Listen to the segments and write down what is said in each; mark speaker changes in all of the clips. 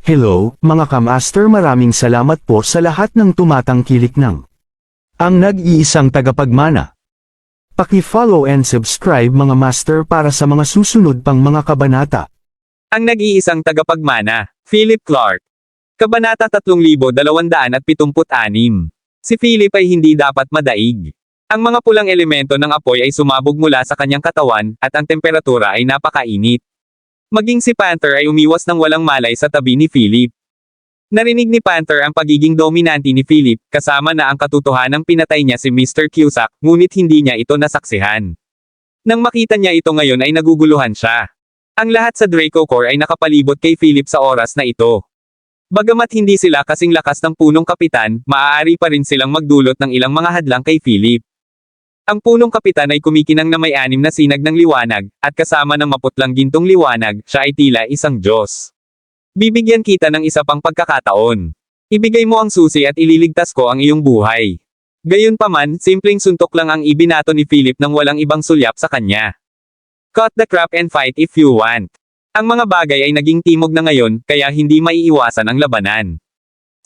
Speaker 1: Hello, mga kamaster, maraming salamat po sa lahat ng tumatangkilik ng ang nag-iisang tagapagmana. Paki-follow and subscribe mga master para sa mga susunod pang mga kabanata.
Speaker 2: Ang nag-iisang tagapagmana, Philip Clark. Kabanata 3276. Si Philip ay hindi dapat madaig. Ang mga pulang elemento ng apoy ay sumabog mula sa kanyang katawan, at ang temperatura ay napakainit. Maging si Panther ay umiwas ng walang malay sa tabi ni Philip. Narinig ni Panther ang pagiging dominante ni Philip, kasama na ang katotohanang pinatay niya si Mr. Cusack, ngunit hindi niya ito nasaksihan. Nang makita niya ito ngayon ay naguguluhan siya. Ang lahat sa Draco Corps ay nakapalibot kay Philip sa oras na ito. Bagamat hindi sila kasing lakas ng punong kapitan, maaari pa rin silang magdulot ng ilang mga hadlang kay Philip. Ang punong kapitan ay kumikinang na may 6 na sinag ng liwanag, at kasama ng maputlang gintong liwanag, siya ay tila isang Diyos. Bibigyan kita ng isa pang pagkakataon. Ibigay mo ang susi at ililigtas ko ang iyong buhay. Gayunpaman, simpleng suntok lang ang ibinato ni Philip nang walang ibang sulyap sa kanya. Cut the crap and fight if you want. Ang mga bagay ay naging timog na ngayon, kaya hindi maiiwasan ang labanan.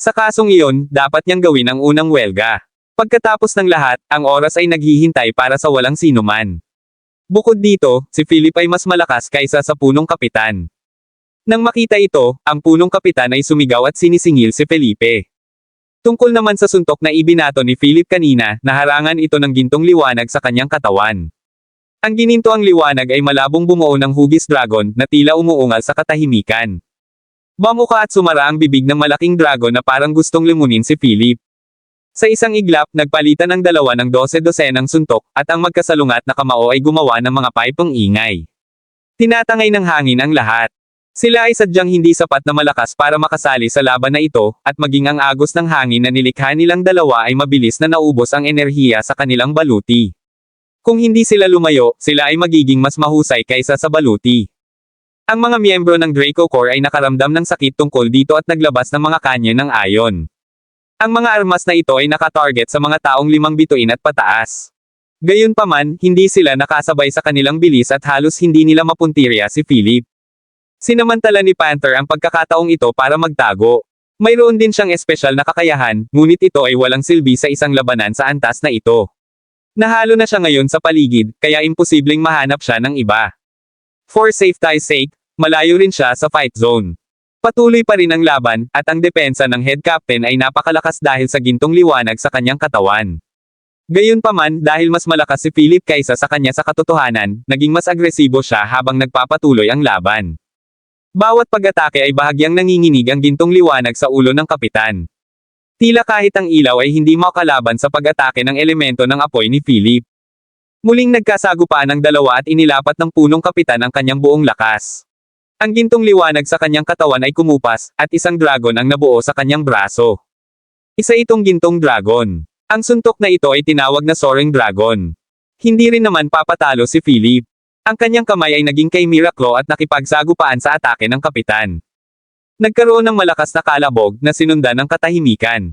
Speaker 2: Sa kasong iyon, dapat niyang gawin ang unang welga. Pagkatapos ng lahat, ang oras ay naghihintay para sa walang sinuman. Bukod dito, si Philip ay mas malakas kaysa sa punong kapitan. Nang makita ito, ang punong kapitan ay sumigaw at sinisingil si Felipe. Tungkol naman sa suntok na ibinato ni Philip kanina, naharangan ito ng gintong liwanag sa kanyang katawan. Ang ginintoang liwanag ay malabong bumuo ng hugis dragon na tila umuungal sa katahimikan. Bamuka at sumara ang bibig ng malaking dragon na parang gustong limunin si Philip. Sa isang iglap, nagpalitan ng dalawa ng 12-dosenang suntok, at ang magkasalungat na kamao ay gumawa ng mga pipong ingay. Tinatangay ng hangin ang lahat. Sila ay sadyang hindi sapat na malakas para makasali sa laban na ito, at maging ang agos ng hangin na nilikha nilang dalawa ay mabilis na naubos ang enerhiya sa kanilang baluti. Kung hindi sila lumayo, sila ay magiging mas mahusay kaysa sa baluti. Ang mga miyembro ng Draco Corps ay nakaramdam ng sakit tungkol dito at naglabas ng mga kanya ng ayon. Ang mga armas na ito ay nakatarget sa mga taong 5 bituin at pataas. Gayunpaman, hindi sila nakasabay sa kanilang bilis at halos hindi nila mapuntirya si Philip. Sinamantala ni Panther ang pagkakataong ito para magtago. Mayroon din siyang espesyal na kakayahan, ngunit ito ay walang silbi sa isang labanan sa antas na ito. Nahalo na siya ngayon sa paligid, kaya imposibleng mahanap siya ng iba. For safety's sake, malayo rin siya sa fight zone. Patuloy pa rin ang laban, at ang depensa ng head captain ay napakalakas dahil sa gintong liwanag sa kanyang katawan. Gayunpaman, dahil mas malakas si Philip kaysa sa kanya sa katotohanan, naging mas agresibo siya habang nagpapatuloy ang laban. Bawat pag-atake ay bahagyang nanginginig ang gintong liwanag sa ulo ng kapitan. Tila kahit ang ilaw ay hindi makalaban sa pag-atake ng elemento ng apoy ni Philip. Muling nagkasagupaan ang dalawa at inilapat ng punong kapitan ang kanyang buong lakas. Ang gintong liwanag sa kanyang katawan ay kumupas, at isang dragon ang nabuo sa kanyang braso. Isa itong gintong dragon. Ang suntok na ito ay tinawag na Soaring Dragon. Hindi rin naman papatalo si Philip. Ang kanyang kamay ay naging kay Miraclo at nakipagsagupaan sa atake ng kapitan. Nagkaroon ng malakas na kalabog na sinundan ng katahimikan.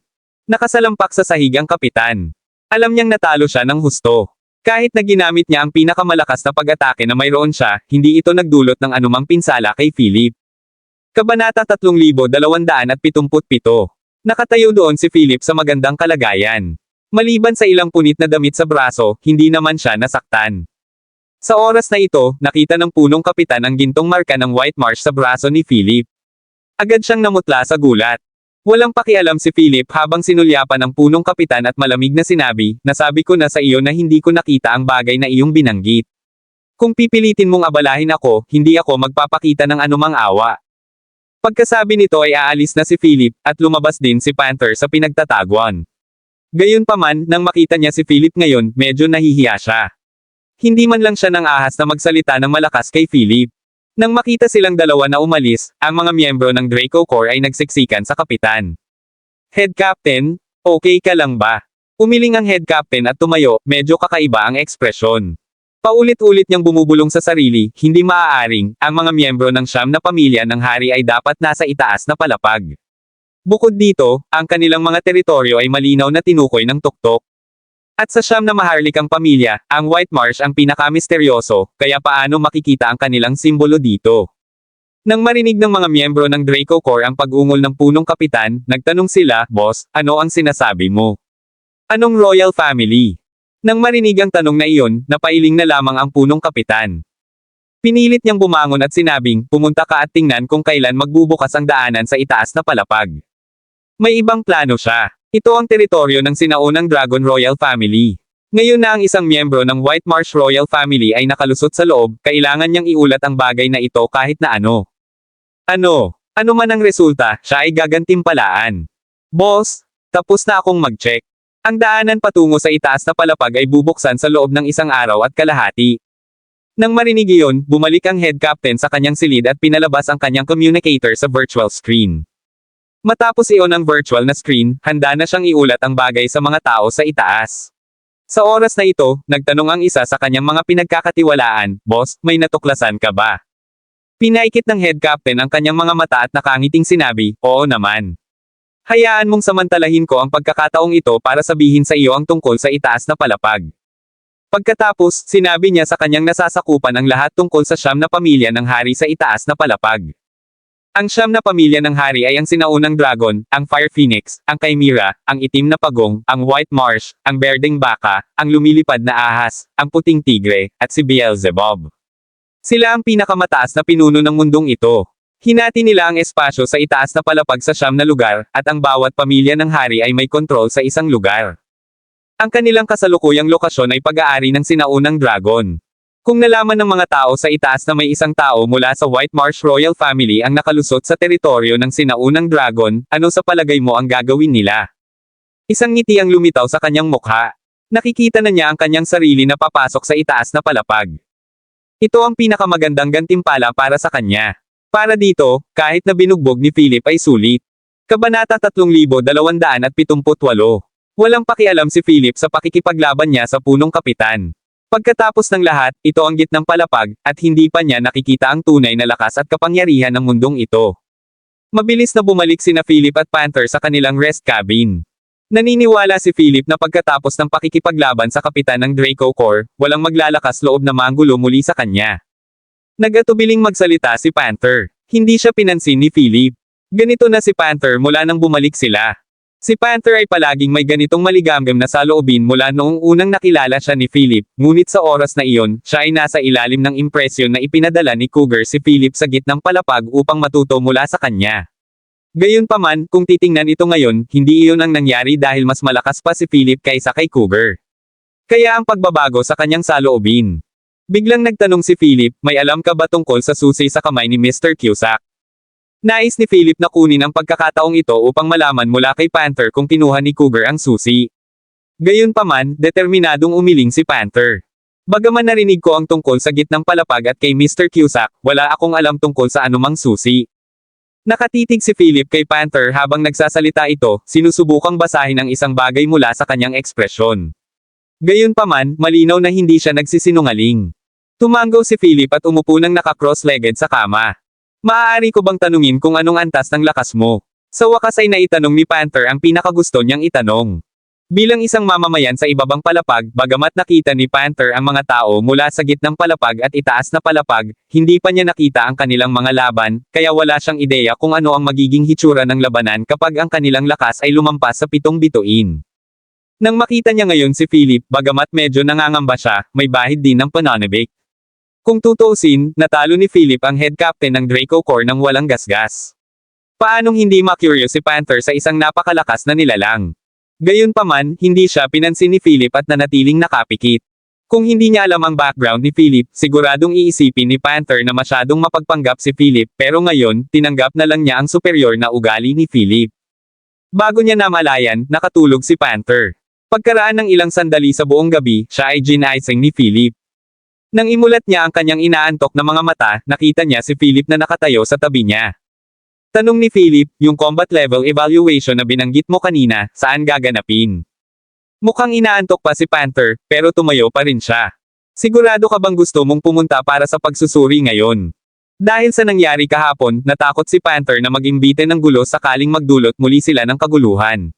Speaker 2: Nakasalampak sa sahig ang kapitan. Alam niyang natalo siya ng husto. Kahit na ginamit niya ang pinakamalakas na pag-atake na mayroon siya, hindi ito nagdulot ng anumang pinsala kay Philip. Kabanata 3277. Nakatayo doon si Philip sa magandang kalagayan. Maliban sa ilang punit na damit sa braso, hindi naman siya nasaktan. Sa oras na ito, nakita ng punong kapitan ang gintong marka ng white marsh sa braso ni Philip. Agad siyang namutla sa gulat. Walang pakialam si Philip habang sinulyapan ng punong kapitan at malamig na sinabi, "Nasabi ko na sa iyo na hindi ko nakita ang bagay na iyong binanggit. Kung pipilitin mong abalahin ako, hindi ako magpapakita ng anumang awa." Pagkasabi nito ay aalis na si Philip, at lumabas din si Panther sa pinagtataguan. Gayunpaman, nang makita niya si Philip ngayon, medyo nahihiya siya. Hindi man lang siya nang ahas na magsalita ng malakas kay Philip. Nang makita silang dalawa na umalis, ang mga miyembro ng Draco Corps ay nagsiksikan sa kapitan. "Head Captain, okay ka lang ba?" Umiling ang head captain at tumayo, medyo kakaiba ang ekspresyon. Paulit-ulit niyang bumubulong sa sarili, hindi maaaring, ang mga miyembro ng siyam na pamilya ng hari ay dapat nasa itaas na palapag. Bukod dito, ang kanilang mga teritoryo ay malinaw na tinukoy ng tuktok. At sa siyam na maharlikang pamilya, ang White Marsh ang pinakamisteryoso, kaya paano makikita ang kanilang simbolo dito? Nang marinig ng mga miyembro ng Draco Corps ang pag-ungol ng punong kapitan, nagtanong sila, "Boss, ano ang sinasabi mo? Anong royal family?" Nang marinig ang tanong na iyon, napailing na lamang ang punong kapitan. Pinilit niyang bumangon at sinabing, "Pumunta ka at tingnan kung kailan magbubukas ang daanan sa itaas na palapag." May ibang plano siya. Ito ang teritoryo ng sinaunang Dragon Royal Family. Ngayon na ang isang miyembro ng White Marsh Royal Family ay nakalusot sa loob, kailangan niyang iulat ang bagay na ito kahit na ano. Ano man ang resulta, siya ay gagantimpalaan. "Boss, tapos na akong mag-check. Ang daanan patungo sa itaas na palapag ay bubuksan sa loob ng isang araw at kalahati." Nang marinig iyon, bumalik ang head captain sa kanyang silid at pinalabas ang kanyang communicator sa virtual screen. Matapos iyon ang virtual na screen, handa na siyang iulat ang bagay sa mga tao sa itaas. Sa oras na ito, nagtanong ang isa sa kanyang mga pinagkakatiwalaan, "Boss, may natuklasan ka ba?" Pinaikit ng head captain ang kanyang mga mata at nakangiting sinabi, "Oo naman. Hayaan mong samantalahin ko ang pagkakataong ito para sabihin sa iyo ang tungkol sa itaas na palapag." Pagkatapos, sinabi niya sa kanyang nasasakupan ang lahat tungkol sa 9 na pamilya ng hari sa itaas na palapag. Ang 9 na pamilya ng hari ay ang sinaunang dragon, ang Fire Phoenix, ang Chimera, ang itim na pagong, ang White Marsh, ang berdeng baka, ang lumilipad na ahas, ang puting tigre, at si Beelzebub. Sila ang pinakamataas na pinuno ng mundong ito. Hinati nila ang espasyo sa itaas na palapag sa 9 na lugar, at ang bawat pamilya ng hari ay may kontrol sa isang lugar. Ang kanilang kasalukuyang lokasyon ay pag-aari ng sinaunang dragon. Kung nalaman ng mga tao sa itaas na may isang tao mula sa White Marsh Royal Family ang nakalusot sa teritoryo ng sinaunang dragon, ano sa palagay mo ang gagawin nila? Isang ngiti ang lumitaw sa kanyang mukha. Nakikita na niya ang kanyang sarili na papasok sa itaas na palapag. Ito ang pinakamagandang gantimpala para sa kanya. Para dito, kahit na binugbog ni Philip ay sulit. Kabanata 3278. Walang pakialam si Philip sa pakikipaglaban niya sa punong kapitan. Pagkatapos ng lahat, ito ang gitnang palapag, at hindi pa niya nakikita ang tunay na lakas at kapangyarihan ng mundong ito. Mabilis na bumalik sina Philip at Panther sa kanilang rest cabin. Naniniwala si Philip na pagkatapos ng pakikipaglaban sa kapitan ng Draco Corps, walang maglalakas loob na manggulo muli sa kanya. Nagatubiling magsalita si Panther. Hindi siya pinansin ni Philip. Ganito na si Panther mula nang bumalik sila. Si Panther ay palaging may ganitong maligamgam na saloobin mula noong unang nakilala siya ni Philip, ngunit sa oras na iyon, siya ay nasa ilalim ng impresyon na ipinadala ni Cougar si Philip sa gitnang palapag upang matuto mula sa kanya. Gayunpaman, kung titingnan ito ngayon, hindi iyon ang nangyari dahil mas malakas pa si Philip kaysa kay Cougar. Kaya ang pagbabago sa kanyang saloobin. Biglang nagtanong si Philip, "May alam ka ba tungkol sa susi sa kamay ni Mr. Cusack?" Nais ni Philip na kunin ang pagkakataong ito upang malaman mula kay Panther kung kinuha ni Cougar ang susi. Gayunpaman, determinadong umiling si Panther. "Bagaman narinig ko ang tungkol sa gitnang palapag at kay Mr. Cusack, wala akong alam tungkol sa anumang susi." Nakatitig si Philip kay Panther habang nagsasalita ito, sinusubukang basahin ang isang bagay mula sa kanyang ekspresyon. Gayunpaman, malinaw na hindi siya nagsisinungaling. Tumango si Philip at umupo ng naka-cross-legged sa kama. "Maaari ko bang tanungin kung anong antas ng lakas mo?" Sa wakas ay naitanong ni Panther ang pinakagusto niyang itanong. Bilang isang mamamayan sa ibabang palapag, bagamat nakita ni Panther ang mga tao mula sa gitnang palapag at itaas na palapag, hindi pa niya nakita ang kanilang mga laban, kaya wala siyang ideya kung ano ang magiging hitsura ng labanan kapag ang kanilang lakas ay lumampas sa 7 bituin. Nang makita niya ngayon si Philip, bagamat medyo nangangamba siya, may bahid din ng pananabik. Kung tutuusin, natalo ni Philip ang head captain ng Draco Corps nang walang gasgas. Paanong hindi ma-curious si Panther sa isang napakalakas na nilalang? Gayunpaman, hindi siya pinansin ni Philip at nanatiling nakapikit. Kung hindi niya alam ang background ni Philip, siguradong iisipin ni Panther na masyadong mapagpanggap si Philip, pero ngayon, tinanggap na lang niya ang superior na ugali ni Philip. Bago niya namalayan, nakatulog si Panther. Pagkaraan ng ilang sandali sa buong gabi, siya ay ginising ni Philip. Nang imulat niya ang kanyang inaantok na mga mata, nakita niya si Philip na nakatayo sa tabi niya. Tanong ni Philip, "Yung combat level evaluation na binanggit mo kanina, saan gaganapin?" Mukhang inaantok pa si Panther, pero tumayo pa rin siya. "Sigurado ka bang gusto mong pumunta para sa pagsusuri ngayon?" Dahil sa nangyari kahapon, natakot si Panther na mag-imbite ng gulo sakaling magdulot muli sila ng kaguluhan.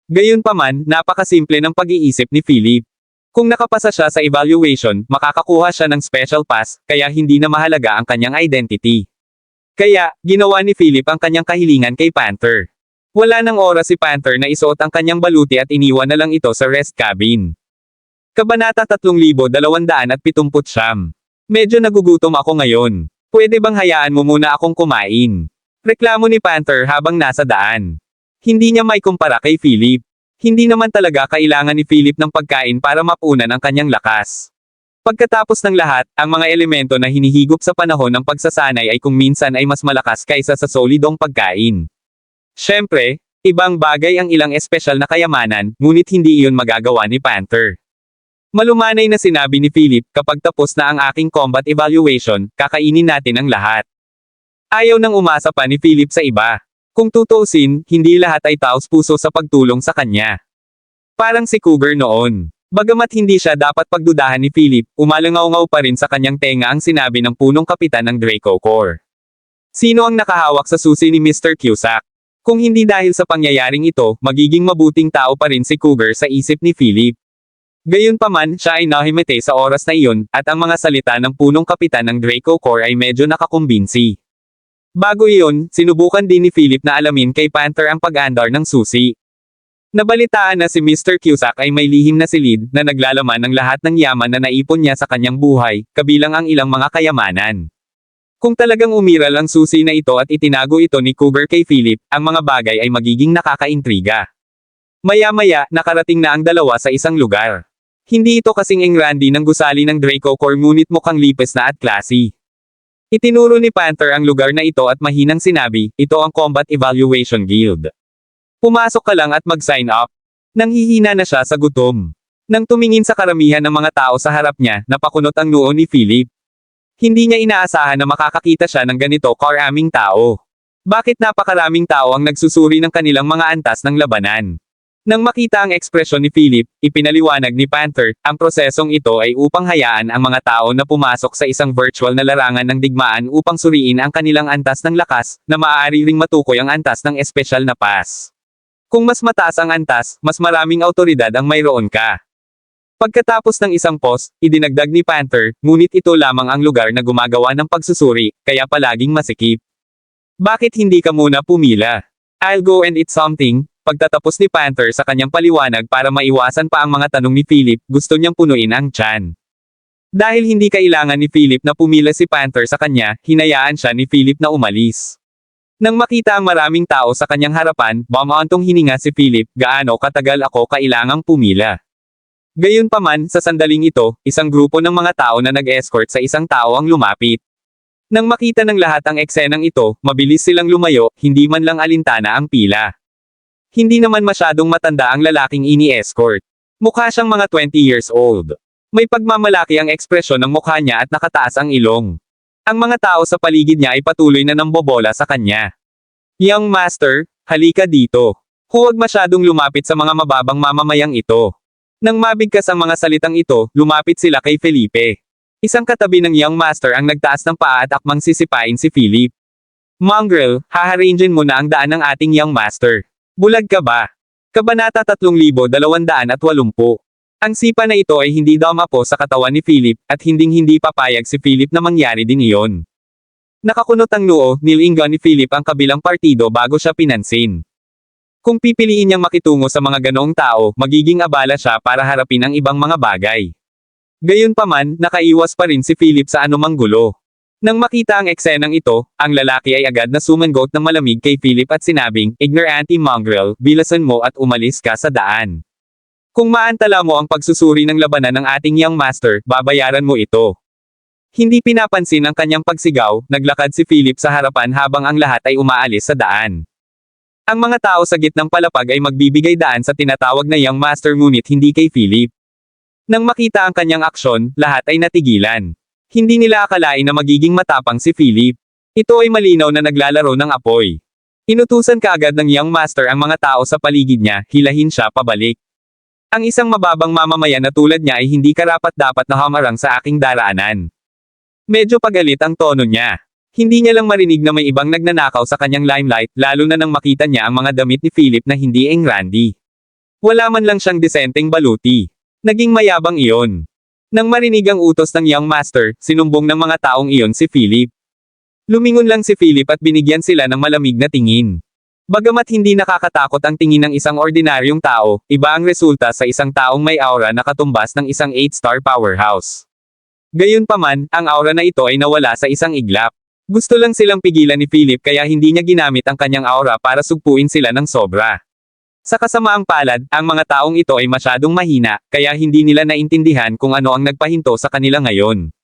Speaker 2: Gayunpaman, napakasimple ng pag-iisip ni Philip. Kung nakapasa siya sa evaluation, makakakuha siya ng special pass, kaya hindi na mahalaga ang kanyang identity. Kaya, ginawa ni Philip ang kanyang kahilingan kay Panther. Wala nang oras si Panther na isuot ang kanyang baluti at iniwan na lang ito sa rest cabin. Kabanata 3279. Medyo nagugutom ako ngayon. Pwede bang hayaan mo muna akong kumain? Reklamo ni Panther habang nasa daan. Hindi niya may kumpara kay Philip. Hindi naman talaga kailangan ni Philip ng pagkain para mapunan ang kanyang lakas. Pagkatapos ng lahat, ang mga elemento na hinihigop sa panahon ng pagsasanay ay kung minsan ay mas malakas kaysa sa solidong pagkain. Siyempre, ibang bagay ang ilang espesyal na kayamanan, ngunit hindi iyon magagawa ni Panther. Malumanay na sinabi ni Philip, kapag tapos na ang aking combat evaluation, kakainin natin ang lahat. Ayaw nang umasa pa ni Philip sa iba. Kung tutuusin, hindi lahat ay taos-puso sa pagtulong sa kanya. Parang si Cougar noon. Bagamat hindi siya dapat pagdudahan ni Philip, umalangaw-ngaw pa rin sa kanyang tenga ang sinabi ng punong kapitan ng Draco Corps. Sino ang nakahawak sa susi ni Mr. Cusack? Kung hindi dahil sa pangyayaring ito, magiging mabuting tao pa rin si Cougar sa isip ni Philip. Gayunpaman, siya ay nahimete sa oras na iyon, at ang mga salita ng punong kapitan ng Draco Corps ay medyo nakakumbinsi. Bago iyon, sinubukan din ni Philip na alamin kay Panther ang pag-andar ng susi. Nabalitaan na si Mr. Cusack ay may lihim na silid na naglalaman ng lahat ng yaman na naipon niya sa kanyang buhay, kabilang ang ilang mga kayamanan. Kung talagang umiral ang susi na ito at itinago ito ni Cougar kay Philip, ang mga bagay ay magiging nakakaintriga. Maya-maya, nakarating na ang dalawa sa isang lugar. Hindi ito kasing Randy ng gusali ng Draco Corps ngunit mukhang lipes na at classy. Itinuro ni Panther ang lugar na ito at mahinang sinabi, ito ang Combat Evaluation Guild. Pumasok ka lang at mag-sign up. Nanghihina na siya sa gutom. Nang tumingin sa karamihan ng mga tao sa harap niya, napakunot ang noo ni Philip. Hindi niya inaasahan na makakakita siya ng ganito karaming tao. Bakit napakaraming tao ang nagsusuri ng kanilang mga antas ng labanan? Nang makita ang ekspresyon ni Philip, ipinaliwanag ni Panther, ang prosesong ito ay upang hayaan ang mga tao na pumasok sa isang virtual na larangan ng digmaan upang suriin ang kanilang antas ng lakas, na maaari ring matukoy ang antas ng espesyal na pass. Kung mas mataas ang antas, mas maraming awtoridad ang mayroon ka. Pagkatapos ng isang post, idinagdag ni Panther, ngunit ito lamang ang lugar na gumagawa ng pagsusuri, kaya palaging masikip. Bakit hindi ka muna pumila? I'll go and eat something. Pagtatapos ni Panther sa kanyang paliwanag para maiwasan pa ang mga tanong ni Philip, gusto niyang punuin ang tiyan. Dahil hindi kailangan ni Philip na pumila si Panther sa kanya, hinayaan siya ni Philip na umalis. Nang makita ang maraming tao sa kanyang harapan, bumaantong hininga si Philip, gaano katagal ako kailangang pumila. Gayunpaman, sa sandaling ito, isang grupo ng mga tao na nag-escort sa isang tao ang lumapit. Nang makita ng lahat ang eksenang ito, mabilis silang lumayo, hindi man lang alintana ang pila. Hindi naman masyadong matanda ang lalaking ini-escort. Mukha siyang mga 20 years old. May pagmamalaki ang ekspresyon ng mukha niya at nakataas ang ilong. Ang mga tao sa paligid niya ay patuloy na nambobola sa kanya. Young Master, halika dito. Huwag masyadong lumapit sa mga mababang mamamayang ito. Nang mabigkas ang mga salitang ito, lumapit sila kay Felipe. Isang katabi ng Young Master ang nagtaas ng paa at akmang sisipain si Philip. Mongrel, haharingin mo na ang daan ng ating Young Master. Bulag ka ba? Kabanata 3280. Ang sipa na ito ay hindi dumapo sa katawan ni Philip, at hinding-hindi papayag si Philip na mangyari din iyon. Nakakunot ang noo, nilingan ni Philip ang kabilang partido bago siya pinansin. Kung pipiliin niyang makitungo sa mga ganoong tao, magiging abala siya para harapin ang ibang mga bagay. Gayunpaman, nakaiwas pa rin si Philip sa anumang gulo. Nang makita ang eksenang ito, ang lalaki ay agad na sumangot ng malamig kay Philip at sinabing, Ignorante mongrel, bilasan mo at umalis ka sa daan. Kung maantala mo ang pagsusuri ng labanan ng ating Young Master, babayaran mo ito. Hindi pinapansin ang kanyang pagsigaw, naglakad si Philip sa harapan habang ang lahat ay umaalis sa daan. Ang mga tao sa gitnang palapag ay magbibigay daan sa tinatawag na Young Master ngunit hindi kay Philip. Nang makita ang kanyang aksyon, lahat ay natigilan. Hindi nila akalain na magiging matapang si Philip. Ito ay malinaw na naglalaro ng apoy. Inutusan kaagad ng Young Master ang mga tao sa paligid niya, hilahin siya pabalik. Ang isang mababang mamamayan na tulad niya ay hindi karapat-dapat na hamarang sa aking daraanan. Medyo pagalit ang tono niya. Hindi niya lang marinig na may ibang nagnanakaw sa kanyang limelight, lalo na nang makita niya ang mga damit ni Philip na hindi Randy. Wala man lang siyang disenteng baluti. Naging mayabang iyon. Nang marinig ang utos ng Young Master, sinumbong ng mga taong iyon si Philip. Lumingon lang si Philip at binigyan sila ng malamig na tingin. Bagamat hindi nakakatakot ang tingin ng isang ordinaryong tao, iba ang resulta sa isang taong may aura na katumbas ng isang 8-star powerhouse. Gayunpaman, ang aura na ito ay nawala sa isang iglap. Gusto lang silang pigilan ni Philip kaya hindi niya ginamit ang kanyang aura para sugpuin sila ng sobra. Sa kasamaang palad, ang mga taong ito ay masyadong mahina, kaya hindi nila naintindihan kung ano ang nagpahinto sa kanila ngayon.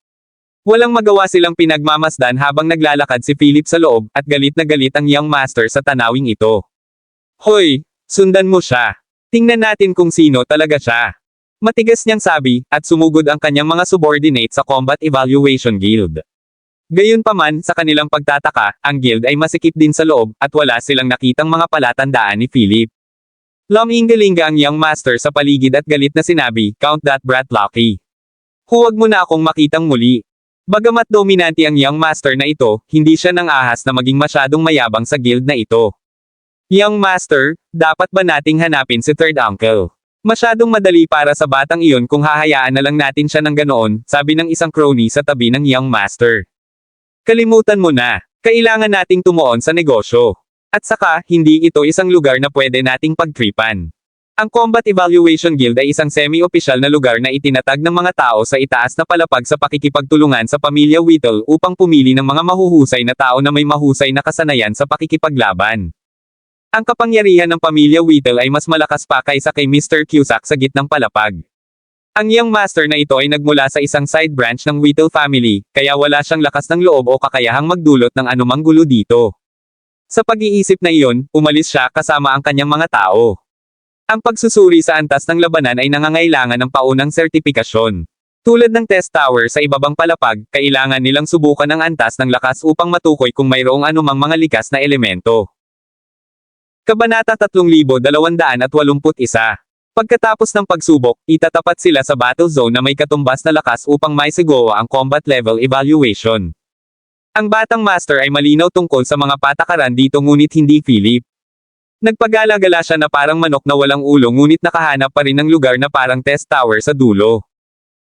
Speaker 2: Walang magawa silang pinagmamasdan habang naglalakad si Philip sa loob, at galit na galit ang young master sa tanawing ito. Hoy, sundan mo siya. Tingnan natin kung sino talaga siya. Matigas niyang sabi, at sumugod ang kanyang mga subordinate sa Combat Evaluation Guild. Gayunpaman, sa kanilang pagtataka, ang guild ay masikip din sa loob, at wala silang nakitang mga palatandaan ni Philip. Lumingalinga ang young master sa paligid at galit na sinabi, "Count that brat lucky. Huwag mo na akong makitang muli." Bagamat dominante ang young master na ito, hindi siya nang ahas na maging masyadong mayabang sa guild na ito. Young master, dapat ba nating hanapin si third uncle? Masyadong madali para sa batang iyon kung hahayaan na lang natin siya ng ganoon, sabi ng isang crony sa tabi ng young master. Kalimutan mo na, kailangan nating tumuon sa negosyo. At saka, hindi ito isang lugar na pwede nating pagtripan. Ang Combat Evaluation Guild ay isang semi-opisyal na lugar na itinatag ng mga tao sa itaas na palapag sa pakikipagtulungan sa pamilya Whittle upang pumili ng mga mahuhusay na tao na may mahusay na kasanayan sa pakikipaglaban. Ang kapangyarihan ng pamilya Whittle ay mas malakas pa kaysa kay Mr. Cusack sa gitnang palapag. Ang young master na ito ay nagmula sa isang side branch ng Whittle family, kaya wala siyang lakas ng loob o kakayahang magdulot ng anumang gulo dito. Sa pag-iisip na iyon, umalis siya kasama ang kanyang mga tao. Ang pagsusuri sa antas ng labanan ay nangangailangan ng paunang sertipikasyon. Tulad ng test tower sa ibabang palapag, kailangan nilang subukan ang antas ng lakas upang matukoy kung mayroong anumang mga likas na elemento. Kabanata 3281. Pagkatapos ng pagsubok, itatapat sila sa battle zone na may katumbas na lakas upang maisigawa ang combat level evaluation. Ang batang master ay malinaw tungkol sa mga patakaran dito ngunit hindi Philip. Nagpagala-gala siya na parang manok na walang ulo ngunit nakahanap pa rin ng lugar na parang test tower sa dulo.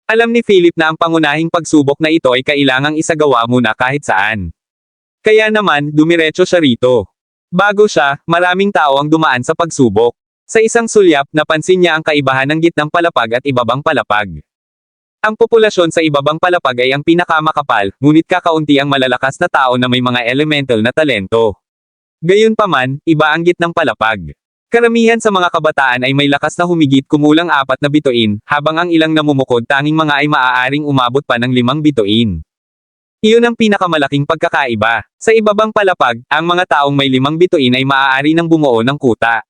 Speaker 2: Alam ni Philip na ang pangunahing pagsubok na ito ay kailangang isagawa muna kahit saan. Kaya naman, dumiretso siya rito. Bago siya, maraming tao ang dumaan sa pagsubok. Sa isang sulyap, napansin niya ang kaibahan ng gitnang palapag at ibabang palapag. Ang populasyon sa ibabang palapag ay ang pinakamakapal, ngunit kakaunti ang malalakas na tao na may mga elemental na talento. Gayunpaman, iba ang gitnang palapag. Karamihan sa mga kabataan ay may lakas na humigit kumulang 4 na bituin, habang ang ilang namumukod tanging mga ay maaaring umabot pa ng 5 bituin. Iyon ang pinakamalaking pagkakaiba. Sa ibabang palapag, ang mga taong may 5 bituin ay maaari nang bumuo ng kuta.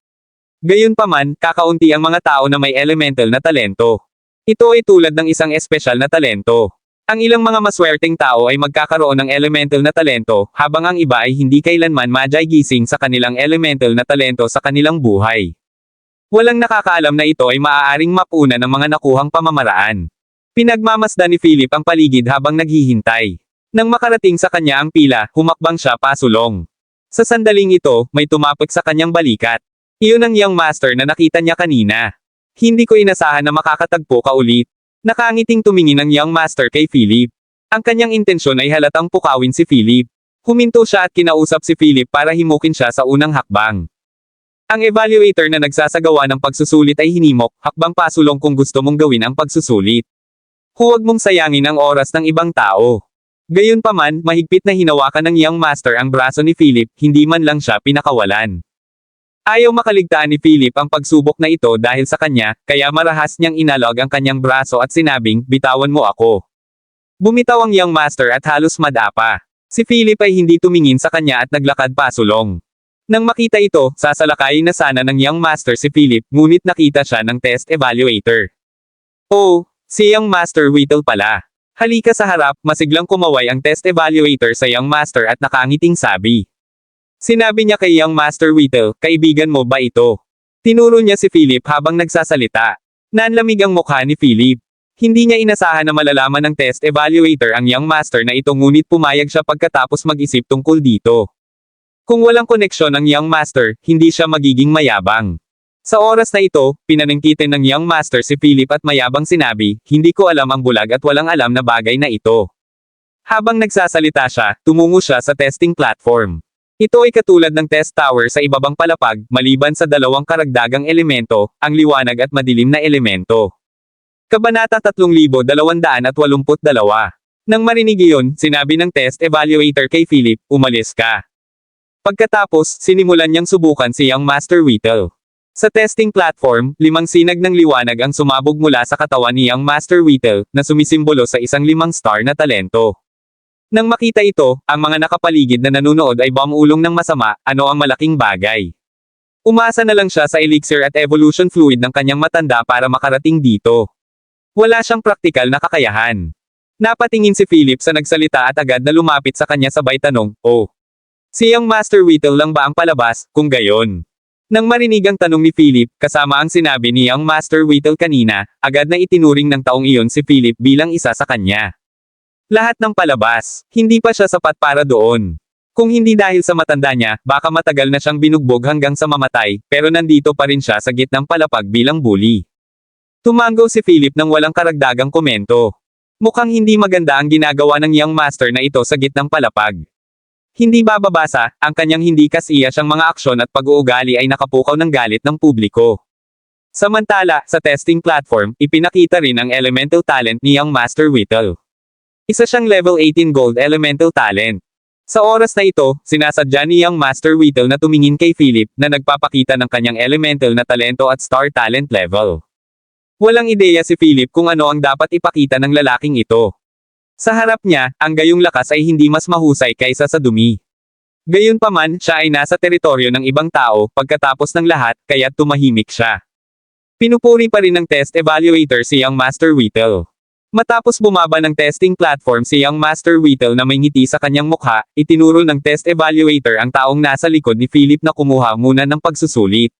Speaker 2: Gayunpaman, kakaunti ang mga tao na may elemental na talento. Ito ay tulad ng isang espesyal na talento. Ang ilang mga maswerteng tao ay magkakaroon ng elemental na talento, habang ang iba ay hindi kailanman magigising sa kanilang elemental na talento sa kanilang buhay. Walang nakakaalam na ito ay maaaring mapuna ng mga nakuhang pamamaraan. Pinagmamasdan ni Philip ang paligid habang naghihintay. Nang makarating sa kanya ang pila, humakbang siya pasulong. Sa sandaling ito, may tumapik sa kanyang balikat. Iyon ang young master na nakita niya kanina. Hindi ko inasahan na makakatagpo ka ulit. Nakangiting tumingin ang young master kay Philip. Ang kanyang intensyon ay halatang pukawin si Philip. Huminto siya at kinausap si Philip para himukin siya sa unang hakbang. Ang evaluator na nagsasagawa ng pagsusulit ay hinimok, hakbang pasulong kung gusto mong gawin ang pagsusulit. Huwag mong sayangin ang oras ng ibang tao. Gayunpaman, mahigpit na hinawakan ng young master ang braso ni Philip, hindi man lang siya pinakawalan. Ayaw makaligtaan ni Philip ang pagsubok na ito dahil sa kanya, kaya marahas niyang inalog ang kanyang braso at sinabing, "Bitawan mo ako." Bumitaw ang young master at halos madapa. Si Philip ay hindi tumingin sa kanya at naglakad pasulong. Nang makita ito, sasalakayin na sana ng young master si Philip, ngunit nakita siya ng test evaluator. Oh, si young master Whittle pala. Halika sa harap, masiglang kumaway ang test evaluator sa young master at nakangiting sabi. Sinabi niya kay young master Whittle, "Kaibigan mo ba ito?" Tinuro niya si Philip habang nagsasalita. Nanlamig ang mukha ni Philip. Hindi niya inasahan na malalaman ng test evaluator ang young master na ito ngunit pumayag siya pagkatapos mag-isip tungkol dito. Kung walang koneksyon ang young master, hindi siya magiging mayabang. Sa oras na ito, pinaningkitin ng young master si Philip at mayabang sinabi, "Hindi ko alam ang bulag at walang alam na bagay na ito." Habang nagsasalita siya, tumungo siya sa testing platform. Ito ay katulad ng test tower sa ibabang palapag, maliban sa dalawang karagdagang elemento, ang liwanag at madilim na elemento. Kabanata 3282. Nang marinig iyon, sinabi ng test evaluator kay Philip, umalis ka. Pagkatapos, sinimulan niyang subukan si Young Master Whittle. Sa testing platform, 5 sinag ng liwanag ang sumabog mula sa katawan ni Young Master Whittle, na sumisimbolo sa isang 5-star na talento. Nang makita ito, ang mga nakapaligid na nanunood ay bumulong ng masama, ano ang malaking bagay. Umasa na lang siya sa elixir at evolution fluid ng kanyang matanda para makarating dito. Wala siyang praktikal na kakayahan. Napatingin si Philip sa nagsalita at agad na lumapit sa kanya sabay tanong, "Oh, si Young Master Whittle lang ba ang palabas, kung gayon?" Nang marinig ang tanong ni Philip, kasama ang sinabi ni Young Master Whittle kanina, agad na itinuring ng taong iyon si Philip bilang isa sa kanya. Lahat ng palabas, hindi pa siya sapat para doon. Kung hindi dahil sa matanda niya, baka matagal na siyang binugbog hanggang sa mamatay, pero nandito pa rin siya sa gitnang palapag bilang bully. Tumango si Philip nang walang karagdagang komento. Mukhang hindi maganda ang ginagawa ng Young Master na ito sa gitnang palapag. Hindi bababasa, ang kanyang hindi kasiya siyang mga aksyon at pag-uugali ay nakapukaw ng galit ng publiko. Samantala, sa testing platform, ipinakita rin ang elemental talent ni Young Master Whittle. Isa siyang level 18 gold elemental talent. Sa oras na ito, sinasadya ni Young Master Whittle na tumingin kay Philip, na nagpapakita ng kanyang elemental na talento at star talent level. Walang ideya si Philip kung ano ang dapat ipakita ng lalaking ito. Sa harap niya, ang gayong lakas ay hindi mas mahusay kaysa sa dumi. Gayunpaman, siya ay nasa teritoryo ng ibang tao, pagkatapos ng lahat, kaya't tumahimik siya. Pinupuri pa rin ng test evaluator si Young Master Whittle. Matapos bumaba ng testing platform si Young Master Whittle na may ngiti sa kanyang mukha, itinuro ng test evaluator ang taong nasa likod ni Philip na kumuha muna ng pagsusulit.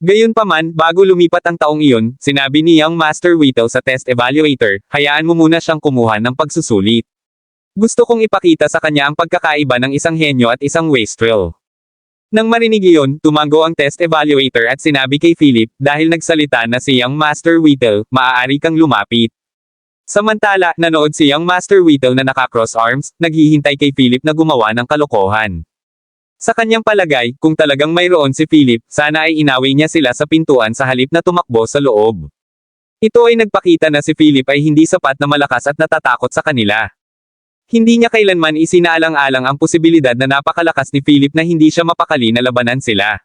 Speaker 2: Gayunpaman, bago lumipat ang taong iyon, sinabi ni Young Master Whittle sa test evaluator, hayaan mo muna siyang kumuha ng pagsusulit. Gusto kong ipakita sa kanya ang pagkakaiba ng isang henyo at isang wastrel. Nang marinig iyon, tumango ang test evaluator at sinabi kay Philip, dahil nagsalita na si Young Master Whittle, maaari kang lumapit. Samantala, nanood si Young Master Whittle na naka-cross arms, naghihintay kay Philip na gumawa ng kalokohan. Sa kanyang palagay, kung talagang mayroon si Philip, sana ay inaway niya sila sa pintuan sa halip na tumakbo sa loob. Ito ay nagpakita na si Philip ay hindi sapat na malakas at natatakot sa kanila. Hindi niya kailanman isinaalang-alang ang posibilidad na napakalakas ni Philip na hindi siya mapakali na labanan sila.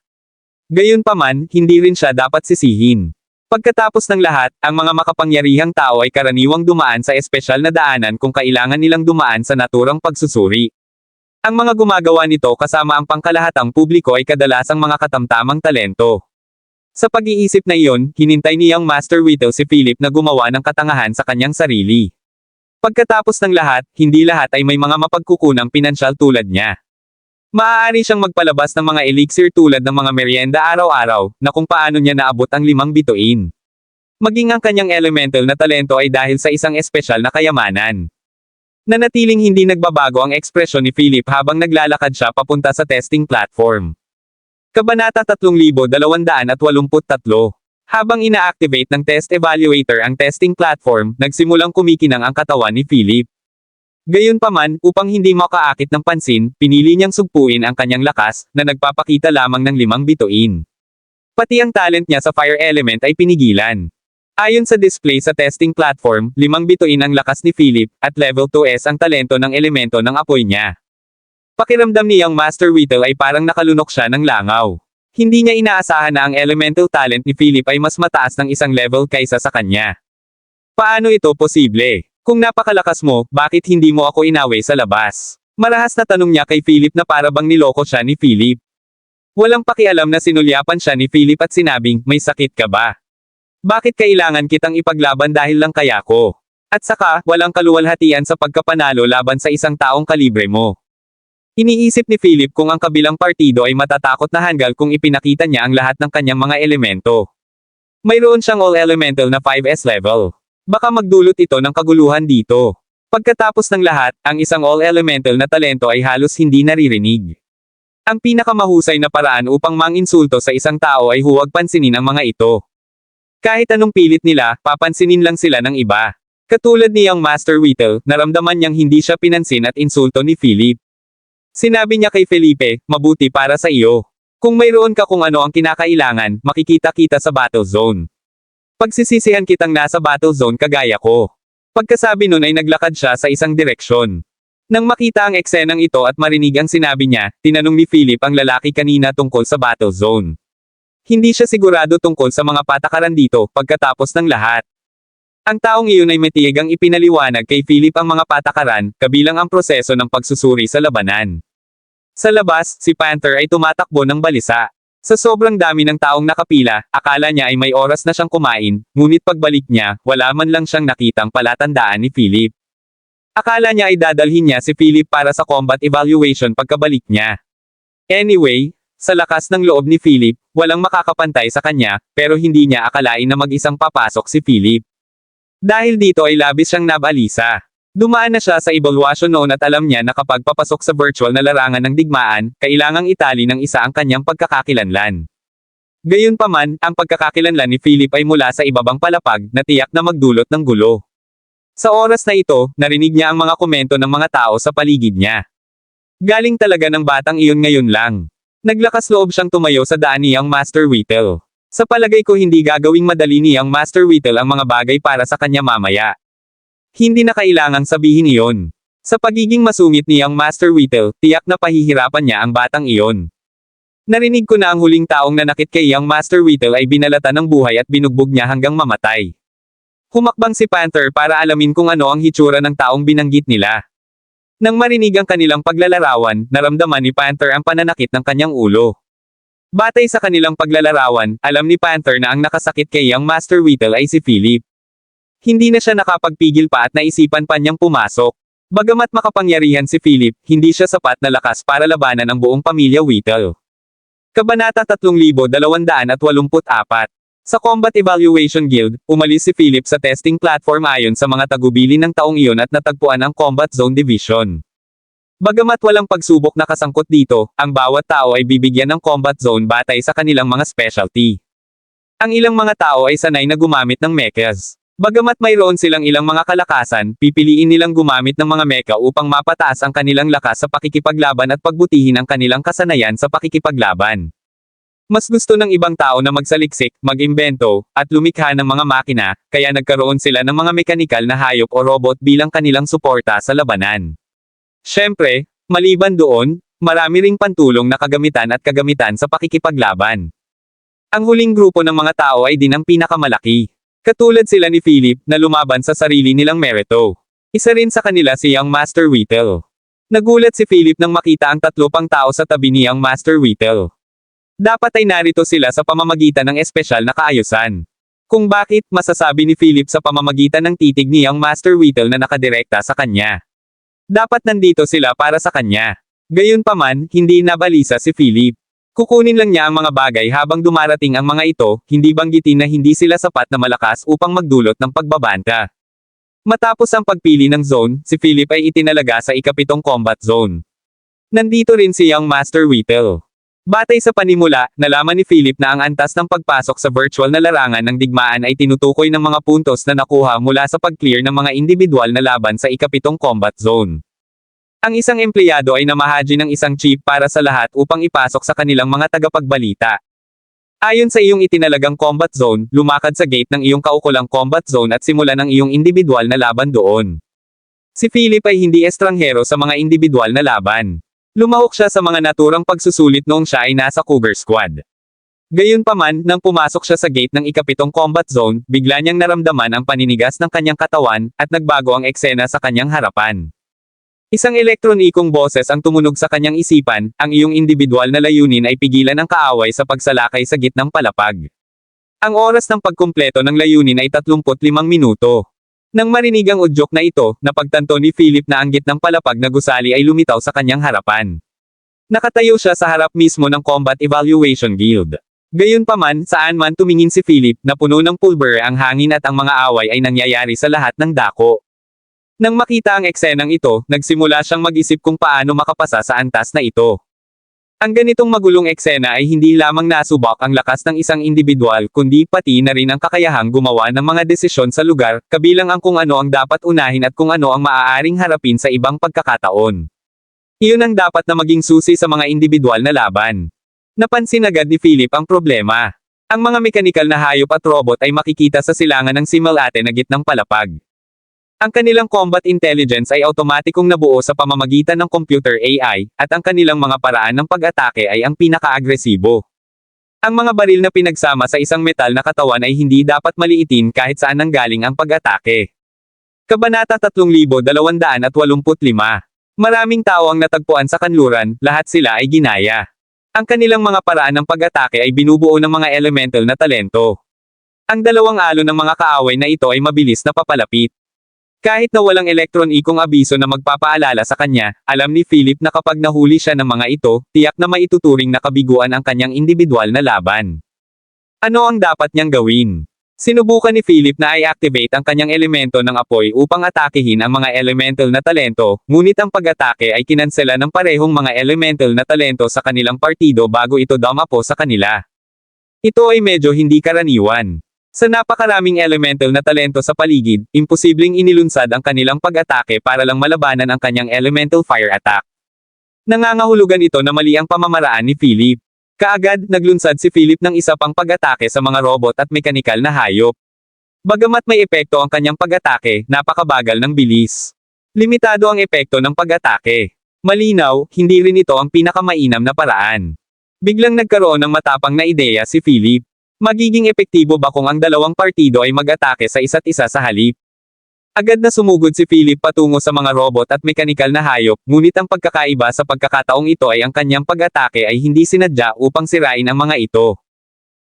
Speaker 2: Gayunpaman, hindi rin siya dapat sisihin. Pagkatapos ng lahat, ang mga makapangyarihang tao ay karaniwang dumaan sa espesyal na daanan kung kailangan nilang dumaan sa naturang pagsusuri. Ang mga gumagawa nito kasama ang pangkalahatang publiko ay kadalasang mga katamtamang talento. Sa pag-iisip na iyon, hinintay ni Young Master Whittle si Philip na gumawa ng katangahan sa kanyang sarili. Pagkatapos ng lahat, hindi lahat ay may mga mapagkukunang pinansyal tulad niya. Maaari siyang magpalabas ng mga elixir tulad ng mga merienda araw-araw, na kung paano niya naabot ang 5 bituin. Maging ang kanyang elemental na talento ay dahil sa isang espesyal na kayamanan. Nanatiling hindi nagbabago ang ekspresyon ni Philip habang naglalakad siya papunta sa testing platform. Kabanata 3283. Habang ina-activate ng test evaluator ang testing platform, nagsimulang kumikinang ang katawan ni Philip. Gayunpaman, upang hindi makaakit ng pansin, pinili niyang sugpuin ang kanyang lakas, na nagpapakita lamang ng 5 bituin. Pati ang talent niya sa fire element ay pinigilan. Ayon sa display sa testing platform, 5 bituin ang lakas ni Philip, at level 2S ang talento ng elemento ng apoy niya. Pakiramdam ni Young Master Whittle ay parang nakalunok siya ng langaw. Hindi niya inaasahan na ang elemental talent ni Philip ay mas mataas ng isang level kaysa sa kanya. Paano ito posible? Kung napakalakas mo, bakit hindi mo ako inaway sa labas? Marahas na tanong niya kay Philip na para bang niloko siya ni Philip. Walang pakialam na sinulyapan siya ni Philip at sinabing, may sakit ka ba? Bakit kailangan kitang ipaglaban dahil lang kaya ko? At saka, walang kaluwalhatian sa pagkapanalo laban sa isang taong kalibre mo. Iniisip ni Philip kung ang kabilang partido ay matatakot na hanggal kung ipinakita niya ang lahat ng kanyang mga elemento. Mayroon siyang all-elemental na 5S level. Baka magdulot ito ng kaguluhan dito. Pagkatapos ng lahat, ang isang all-elemental na talento ay halos hindi naririnig. Ang pinakamahusay na paraan upang manginsulto sa isang tao ay huwag pansinin ang mga ito. Kahit anong pilit nila, papansinin lang sila ng iba. Katulad niyang Master Whittle, naramdaman niyang hindi siya pinansin at insulto ni Philip. Sinabi niya kay Felipe, mabuti para sa iyo. Kung mayroon ka kung ano ang kinakailangan, makikita kita sa battle zone. Pagsisisihan kitang nasa battle zone kagaya ko. Pagkasabi nun ay naglakad siya sa isang direksyon. Nang makita ang eksenang ito at marinig ang sinabi niya, tinanong ni Philip ang lalaki kanina tungkol sa battle zone. Hindi siya sigurado tungkol sa mga patakaran dito pagkatapos ng lahat. Ang taong iyon ay matiyagang ipinaliwanag kay Philip ang mga patakaran, kabilang ang proseso ng pagsusuri sa labanan. Sa labas, si Panther ay tumatakbo ng balisa. Sa sobrang dami ng taong nakapila, akala niya ay may oras na siyang kumain, ngunit pagbalik niya, wala man lang siyang nakitang palatandaan ni Philip. Akala niya ay dadalhin niya si Philip para sa combat evaluation pagkabalik niya. Anyway, sa lakas ng loob ni Philip, walang makakapantay sa kanya, pero hindi niya akalain na mag-isang papasok si Philip. Dahil dito ay labis siyang nabalisa. Dumaan na siya sa evaluation noon at alam niya na kapag papasok sa virtual na larangan ng digmaan, kailangang itali ng isa ang kanyang pagkakakilanlan. Gayunpaman, ang pagkakakilanlan ni Philip ay mula sa ibabang palapag na tiyak na magdulot ng gulo. Sa oras na ito, narinig niya ang mga komento ng mga tao sa paligid niya. Galing talaga ng batang iyon ngayon lang. Naglakas loob siyang tumayo sa daan niyang Master Whittle. Sa palagay ko hindi gagawing madali niyang Master Whittle ang mga bagay para sa kanya mamaya. Hindi na kailangang sabihin iyon. Sa pagiging masungit niyang Master Whittle, tiyak na pahihirapan niya ang batang iyon. Narinig ko na ang huling taong nanakit kay Young Master Whittle ay binalatan ng buhay at binugbog niya hanggang mamatay. Humakbang si Panther para alamin kung ano ang hitsura ng taong binanggit nila. Nang marinig ang kanilang paglalarawan, naramdaman ni Panther ang pananakit ng kanyang ulo. Batay sa kanilang paglalarawan, alam ni Panther na ang nakasakit kay Young Master Whittle ay si Philip. Hindi na siya nakapagpigil pa at naisipan pa niyang pumasok. Bagamat makapangyarihan si Philip, hindi siya sapat na lakas para labanan ang buong pamilya Whittle. Kabanata 3284. Sa Combat Evaluation Guild, umalis si Philip sa testing platform ayon sa mga tagubilin ng taong iyon at natagpuan ang Combat Zone Division. Bagamat walang pagsubok na kasangkot dito, ang bawat tao ay bibigyan ng combat zone batay sa kanilang mga specialty. Ang ilang mga tao ay sanay na gumamit ng mechas. Bagamat mayroon silang ilang mga kalakasan, pipiliin nilang gumamit ng mga mecha upang mapataas ang kanilang lakas sa pakikipaglaban at pagbutihin ang kanilang kasanayan sa pakikipaglaban. Mas gusto ng ibang tao na magsaliksik, mag-imbento, at lumikha ng mga makina, kaya nagkaroon sila ng mga mekanikal na hayop o robot bilang kanilang suporta sa labanan. Siyempre, maliban doon, marami ring pantulong na kagamitan at kagamitan sa pakikipaglaban. Ang huling grupo ng mga tao ay din ang pinakamalaki. Katulad sila ni Philip, na lumaban sa sarili nilang merito. Isa rin sa kanila si Young Master Whittle. Nagulat si Philip nang makita ang 3 pang tao sa tabi ni Young Master Whittle. Dapat ay narito sila sa pamamagitan ng espesyal na kaayusan. Kung bakit, masasabi ni Philip sa pamamagitan ng titig ni Young Master Whittle na nakadirekta sa kanya. Dapat nandito sila para sa kanya. Gayunpaman, hindi nabalisa si Philip. Kukunin lang niya ang mga bagay habang dumarating ang mga ito, hindi banggitin na hindi sila sapat na malakas upang magdulot ng pagbabanta. Matapos ang pagpili ng zone, si Philip ay itinalaga sa ika-7 combat zone. Nandito rin si Young Master Whittle. Batay sa panimula, nalaman ni Philip na ang antas ng pagpasok sa virtual na larangan ng digmaan ay tinutukoy ng mga puntos na nakuha mula sa pag-clear ng mga individual na laban sa ika-7 combat zone. Ang isang empleyado ay namahaji ng isang chip para sa lahat upang ipasok sa kanilang mga tagapagbalita. Ayon sa iyong itinalagang combat zone, lumakad sa gate ng iyong kaukulang combat zone at simulan ang iyong individual na laban doon. Si Philip ay hindi estranghero sa mga individual na laban. Lumahok siya sa mga naturang pagsusulit noong siya ay nasa Cougar Squad. Gayunpaman, nang pumasok siya sa gate ng ika-7 combat zone, bigla niyang naramdaman ang paninigas ng kanyang katawan, at nagbago ang eksena sa kanyang harapan. Isang elektronikong boses ang tumunog sa kanyang isipan, ang iyong individual na layunin ay pigilan ang kaaway sa pagsalakay sa gitnang palapag. Ang oras ng pagkumpleto ng layunin ay 35 minuto. Nang marinig ang udyok na ito, napagtanto ni Philip na ang gitnang palapag na gusali ay lumitaw sa kanyang harapan. Nakatayo siya sa harap mismo ng Combat Evaluation Guild. Gayunpaman, saan man tumingin si Philip, na puno ng pulbere ang hangin at ang mga away ay nangyayari sa lahat ng dako. Nang makita ang eksenang ito, nagsimula siyang mag-isip kung paano makapasa sa antas na ito. Ang ganitong magulong eksena ay hindi lamang nasubak ang lakas ng isang individual kundi pati na rin ang kakayahang gumawa ng mga desisyon sa lugar, kabilang ang kung ano ang dapat unahin at kung ano ang maaaring harapin sa ibang pagkakataon. Iyon ang dapat na maging susi sa mga individual na laban. Napansin agad ni Philip ang problema. Ang mga mekanikal na hayop at robot ay makikita sa silangan ng Simalate na gitnang palapag. Ang kanilang combat intelligence ay automatikong nabuo sa pamamagitan ng computer AI, at ang kanilang mga paraan ng pag-atake ay ang pinaka-agresibo. Ang mga baril na pinagsama sa isang metal na katawan ay hindi dapat maliitin kahit saan nanggaling ang pag-atake. Kabanata 3285. Maraming tao ang natagpuan sa kanluran, lahat sila ay ginaya. Ang kanilang mga paraan ng pag-atake ay binubuo ng mga elemental na talento. Ang dalawang alon ng mga kaaway na ito ay mabilis na papalapit. Kahit na walang elektronikong abiso na magpapaalala sa kanya, alam ni Philip na kapag nahuli siya ng mga ito, tiyak na maituturing na kabiguan ang kanyang individual na laban. Ano ang dapat niyang gawin? Sinubukan ni Philip na i-activate ang kanyang elemento ng apoy upang atakehin ang mga elemental na talento, ngunit ang pag-atake ay kinansela ng parehong mga elemental na talento sa kanilang partido bago ito dumapo sa kanila. Ito ay medyo hindi karaniwan. Sa napakaraming elemental na talento sa paligid, imposibleng inilunsad ang kanilang pag-atake para lang malabanan ang kanyang elemental fire attack. Nangangahulugan ito na mali ang pamamaraan ni Philip. Kaagad, naglunsad si Philip ng isa pang pag-atake sa mga robot at mekanikal na hayop. Bagamat may epekto ang kanyang pag-atake, napakabagal ng bilis. Limitado ang epekto ng pag-atake. Malinaw, hindi rin ito ang pinakamainam na paraan. Biglang nagkaroon ng matapang na ideya si Philip. Magiging epektibo ba kung ang dalawang partido ay mag-atake sa isa't isa sa halip? Agad na sumugod si Philip patungo sa mga robot at mekanikal na hayop, ngunit ang pagkakaiba sa pagkakataong ito ay ang kanyang pag-atake ay hindi sinadya upang sirain ang mga ito.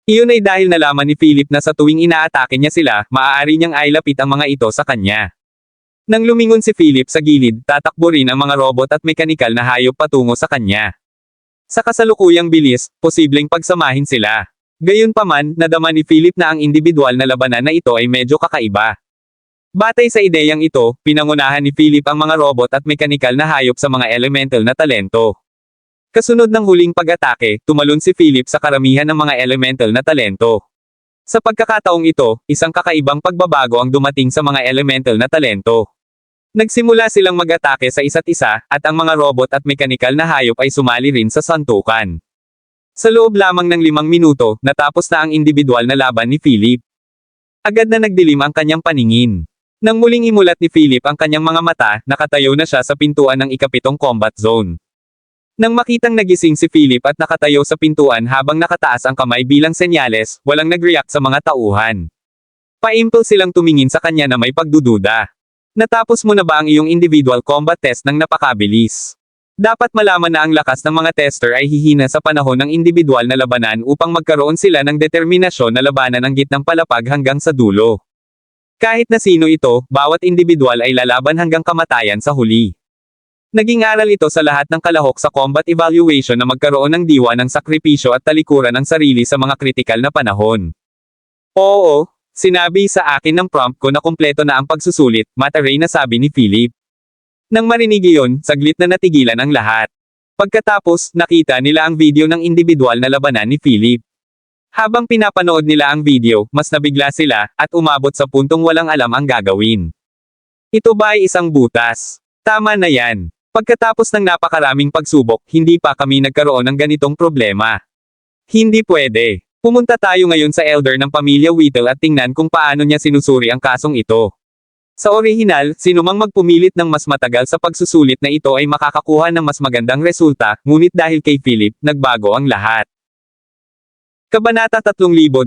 Speaker 2: Iyon ay dahil nalaman ni Philip na sa tuwing inaatake niya sila, maaari niyang ailapit ang mga ito sa kanya. Nang lumingon si Philip sa gilid, tatakbo rin ang mga robot at mekanikal na hayop patungo sa kanya. Sa kasalukuyang bilis, posibleng pagsamahin sila. Gayunpaman, nadama ni Philip na ang individual na labanan na ito ay medyo kakaiba. Batay sa ideyang ito, pinangunahan ni Philip ang mga robot at mekanikal na hayop sa mga elemental na talento. Kasunod ng huling pag-atake, tumalon si Philip sa karamihan ng mga elemental na talento. Sa pagkakataong ito, isang kakaibang pagbabago ang dumating sa mga elemental na talento. Nagsimula silang mag-atake sa isa't isa, at ang mga robot at mekanikal na hayop ay sumali rin sa santukan. Sa loob lamang ng 5 minuto, natapos na ang individual na laban ni Philip. Agad na nagdilim ang kanyang paningin. Nang muling imulat ni Philip ang kanyang mga mata, nakatayo na siya sa pintuan ng ika-7 combat zone. Nang makitang nagising si Philip at nakatayo sa pintuan habang nakataas ang kamay bilang senyales, walang nag-react sa mga tauhan. Paimpul silang tumingin sa kanya na may pagdududa. Natapos mo na ba ang iyong individual combat test ng napakabilis? Dapat malaman na ang lakas ng mga tester ay hihina sa panahon ng individual na labanan upang magkaroon sila ng determinasyon na labanan ang gitnang palapag hanggang sa dulo. Kahit na sino ito, bawat individual ay lalaban hanggang kamatayan sa huli. Naging aral ito sa lahat ng kalahok sa combat evaluation na magkaroon ng diwa ng sakripisyo at talikuran ng sarili sa mga kritikal na panahon. Oo, sinabi sa akin ng prompt ko na kumpleto na ang pagsusulit, mataray na sabi ni Philip. Nang marinig iyon, saglit na natigilan ang lahat. Pagkatapos, nakita nila ang video ng individual na labanan ni Philip. Habang pinapanood nila ang video, mas nabigla sila, at umabot sa puntong walang alam ang gagawin. Ito ba ay isang butas? Tama na yan. Pagkatapos ng napakaraming pagsubok, hindi pa kami nagkaroon ng ganitong problema. Hindi pwede. Pumunta tayo ngayon sa elder ng pamilya Whittle at tingnan kung paano niya sinusuri ang kasong ito. Sa orihinal, sinumang magpumilit ng mas matagal sa pagsusulit na ito ay makakakuha ng mas magandang resulta, ngunit dahil kay Philip, nagbago ang lahat. Kabanata 3286.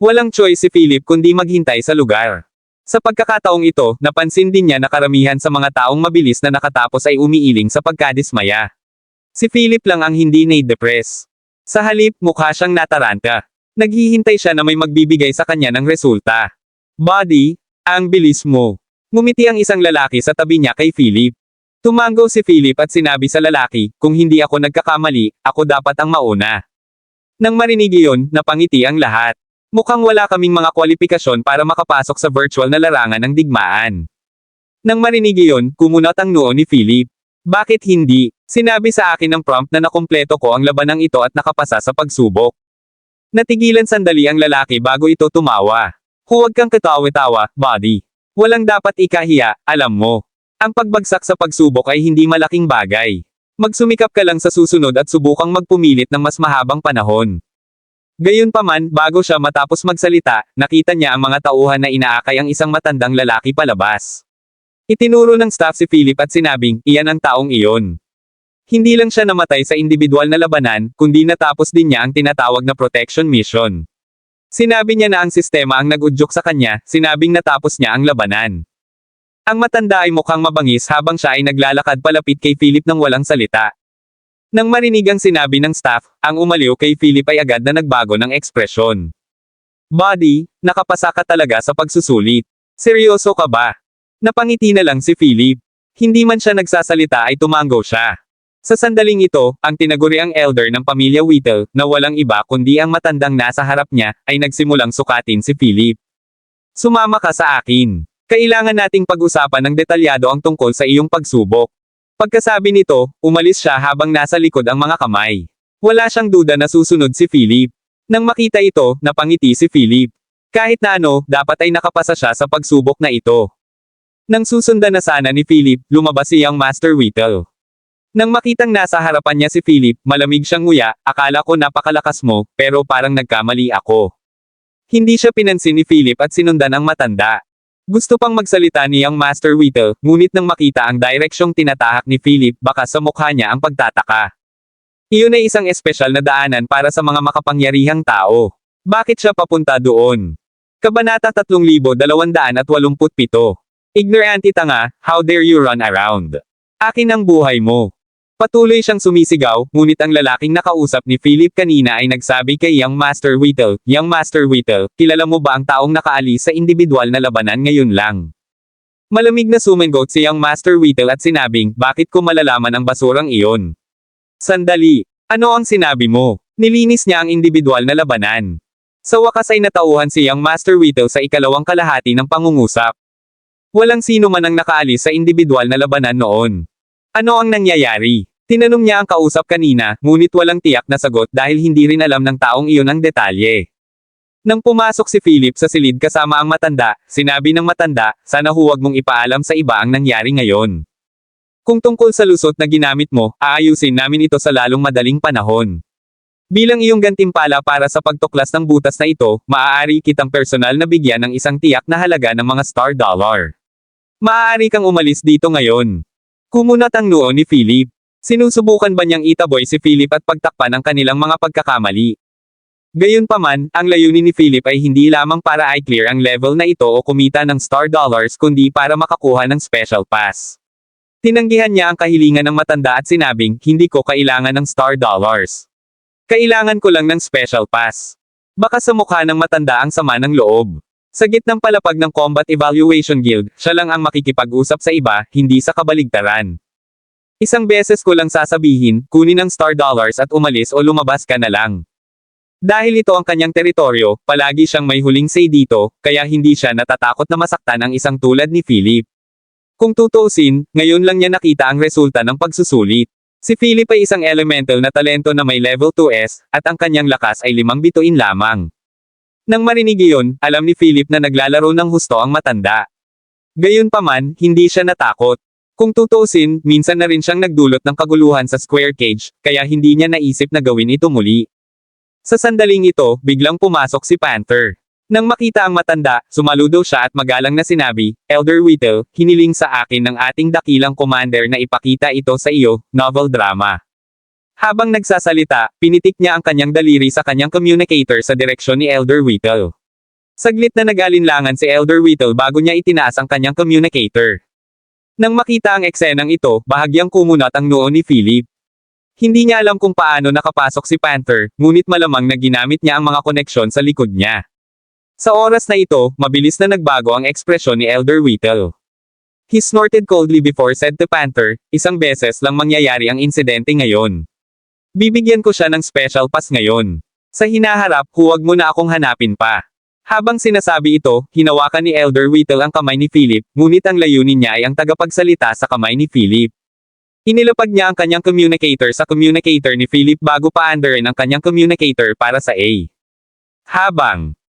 Speaker 2: Walang choice si Philip kundi maghintay sa lugar. Sa pagkakataong ito, napansin din niya na karamihan sa mga taong mabilis na nakatapos ay umiiling sa pagkadismaya. Si Philip lang ang hindi na-depress. Sa halip, mukha siyang nataranta. Naghihintay siya na may magbibigay sa kanya ng resulta. Buddy, ang bilis mo. Ngumiti ang isang lalaki sa tabi niya kay Philip. Tumango si Philip at sinabi sa lalaki, kung hindi ako nagkakamali, ako dapat ang mauna. Nang marinig iyon, napangiti ang lahat. Mukhang wala kaming mga kwalifikasyon para makapasok sa virtual na larangan ng digmaan. Nang marinig iyon, kumunot ang noo ni Philip. Bakit hindi? Sinabi sa akin ng prompt na nakumpleto ko ang labanang ito at nakapasa sa pagsubok. Natigilan sandali ang lalaki bago ito tumawa. Huwag kang katawa-tawa, buddy. Walang dapat ikahiya, alam mo. Ang pagbagsak sa pagsubok ay hindi malaking bagay. Magsumikap ka lang sa susunod at subukang magpumilit ng mas mahabang panahon. Gayunpaman, bago siya matapos magsalita, nakita niya ang mga tauhan na inaakay ang isang matandang lalaki palabas. Itinuro ng staff si Philip at sinabing, iyan ang taong iyon. Hindi lang siya namatay sa individual na labanan, kundi natapos din niya ang tinatawag na protection mission. Sinabi niya na ang sistema ang nag-udyok sa kanya, sinabing natapos niya ang labanan. Ang matanda ay mukhang mabangis habang siya ay naglalakad palapit kay Philip nang walang salita. Nang marinig ang sinabi ng staff, ang umaliw kay Philip ay agad na nagbago ng ekspresyon. Buddy, nakapasa ka talaga sa pagsusulit. Seryoso ka ba? Napangiti na lang si Philip. Hindi man siya nagsasalita ay tumango siya. Sa sandaling ito, ang tinaguriang elder ng pamilya Whittle, na walang iba kundi ang matandang nasa harap niya, ay nagsimulang sukatin si Philip. Sumama ka sa akin. Kailangan nating pag-usapan ng detalyado ang tungkol sa iyong pagsubok. Pagkasabi nito, umalis siya habang nasa likod ang mga kamay. Wala siyang duda na susunod si Philip. Nang makita ito, napangiti si Philip. Kahit na ano, dapat ay nakapasa siya sa pagsubok na ito. Nang susundan na sana ni Philip, lumabas siyang Master Whittle. Nang makitang nasa harapan niya si Philip, malamig siyang nguya, akala ko napakalakas mo, pero parang nagkamali ako. Hindi siya pinansin ni Philip at sinundan ang matanda. Gusto pang magsalita niyang Master Whittle, ngunit nang makita ang direksyong tinatahak ni Philip, baka sa mukha niya ang pagtataka. Iyon ay isang espesyal na daanan para sa mga makapangyarihang tao. Bakit siya papunta doon? Kabanata 3287. Ignorante tanga, how dare you run around? Akin ang buhay mo. Patuloy siyang sumisigaw, ngunit ang lalaking nakausap ni Philip kanina ay nagsabi kay Young Master Whittle, Young Master Whittle, kilala mo ba ang taong nakaalis sa individual na labanan ngayon lang? Malamig na sumingot si Young Master Whittle at sinabing, bakit ko malalaman ang basurang iyon? Sandali, ano ang sinabi mo? Nilinis niya ang individual na labanan. Sa wakas ay natauhan si Young Master Whittle sa ikalawang kalahati ng pangungusap. Walang sino man ang nakaalis sa individual na labanan noon. Ano ang nangyayari? Tinanong niya ang kausap kanina, ngunit walang tiyak na sagot dahil hindi rin alam ng taong iyon ang detalye. Nang pumasok si Philip sa silid kasama ang matanda, sinabi ng matanda, sana huwag mong ipaalam sa iba ang nangyari ngayon. Kung tungkol sa lusot na ginamit mo, aayusin namin ito sa lalong madaling panahon. Bilang iyong gantimpala para sa pagtuklas ng butas na ito, maaari kitang personal na bigyan ng isang tiyak na halaga ng mga star dollar. Maaari kang umalis dito ngayon. Kumunat ang noo ni Philip. Sinusubukan ba niyang itaboy si Philip at pagtakpan ang kanilang mga pagkakamali? Gayunpaman, ang layunin ni Philip ay hindi lamang para i-clear ang level na ito o kumita ng star dollars kundi para makakuha ng special pass. Tinanggihan niya ang kahilingan ng matanda at sinabing, hindi ko kailangan ng star dollars. Kailangan ko lang ng special pass. Baka sa mukha ng matanda ang sama ng loob. Sa gitnang palapag ng Combat Evaluation Guild, siya lang ang makikipag-usap sa iba, hindi sa kabaligtaran. Isang beses ko lang sasabihin, kunin ang star dollars at umalis o lumabas ka na lang. Dahil ito ang kanyang teritoryo, palagi siyang may huling say dito, kaya hindi siya natatakot na masaktan ang isang tulad ni Philip. Kung tutuusin, ngayon lang niya nakita ang resulta ng pagsusulit. Si Philip ay isang elemental na talento na may level 2S, at ang kanyang lakas ay 5 bituin lamang. Nang marinig iyon, alam ni Philip na naglalaro ng husto ang matanda. Gayunpaman, hindi siya natakot. Kung tutuusin, minsan na rin siyang nagdulot ng kaguluhan sa square cage, kaya hindi niya naisip na gawin ito muli. Sa sandaling ito, biglang pumasok si Panther. Nang makita ang matanda, sumaludo siya at magalang na sinabi, Elder Whittle, hiniling sa akin ng ating dakilang commander na ipakita ito sa iyo, novel drama. Habang nagsasalita, pinitik niya ang kanyang daliri sa kanyang communicator sa direksyon ni Elder Whittle. Saglit na nag-alinlangan si Elder Whittle bago niya itinaas ang kanyang communicator. Nang makita ang eksenang ito, bahagyang kumunat ang noo ni Philip. Hindi niya alam kung paano nakapasok si Panther, ngunit malamang na ginamit niya ang mga koneksyon sa likod niya. Sa oras na ito, mabilis na nagbago ang ekspresyon ni Elder Whittle. He snorted coldly before said to Panther, isang beses lang mangyayari ang insidente ngayon. Bibigyan ko siya ng special pass ngayon. Sa hinaharap, huwag mo na akong hanapin pa. Habang sinasabi ito, hinawakan ni Elder Whittle ang kamay ni Philip, ngunit ang layunin niya ay ang tagapagsalita sa kamay ni Philip. Inilapag niya ang kanyang communicator sa communicator ni Philip bago paandarin ang kanyang communicator para sa A.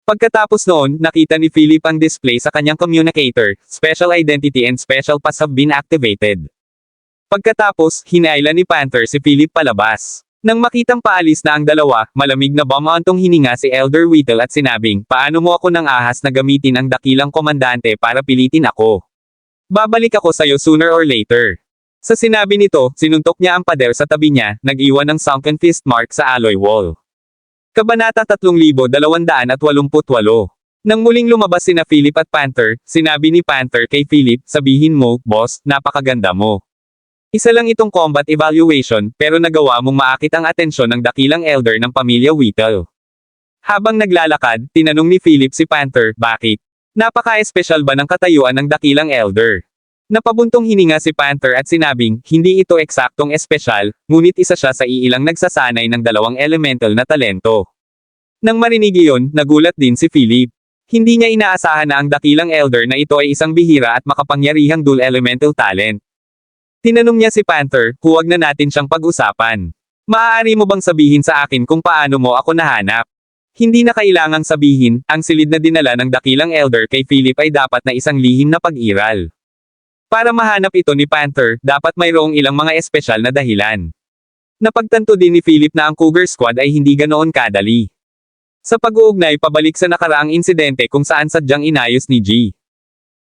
Speaker 2: Pagkatapos noon, nakita ni Philip ang display sa kanyang communicator, Special Identity and Special Pass have been activated. Pagkatapos, hinailan ni Panther si Philip palabas. Nang makitang paalis na ang dalawa, malamig na bumantong hininga si Elder Whittle at sinabing, paano mo ako nang ahas na gamitin ang dakilang komandante para pilitin ako? Babalik ako sa'yo sooner or later. Sa sinabi nito, sinuntok niya ang pader sa tabi niya, nag-iwan ng sunken fist mark sa alloy wall. Kabanata 3288. Nang muling lumabas sina Philip at Panther, sinabi ni Panther kay Philip, sabihin mo, boss, napakaganda mo. Isa lang itong combat evaluation, pero nagawa mong maakit ang atensyon ng dakilang elder ng pamilya Whittle. Habang naglalakad, tinanong ni Philip si Panther, bakit? Napaka-espesyal ba ng katayuan ng dakilang elder? Napabuntong hininga si Panther at sinabing, hindi ito eksaktong espesyal, ngunit isa siya sa iilang nagsasanay ng dalawang elemental na talento. Nang marinig iyon, nagulat din si Philip. Hindi niya inaasahan na ang dakilang elder na ito ay isang bihira at makapangyarihang dual elemental talent. Tinanong niya si Panther, huwag na natin siyang pag-usapan. Maaari mo bang sabihin sa akin kung paano mo ako nahanap? Hindi na kailangang sabihin, ang silid na dinala ng dakilang elder kay Philip ay dapat na isang lihim na pag-iral. Para mahanap ito ni Panther, dapat mayroong ilang mga espesyal na dahilan. Napagtanto din ni Philip na ang Cougar Squad ay hindi ganoon kadali. Sa pag-uugnay pabalik sa nakaraang insidente kung saan sadyang inayos ni G.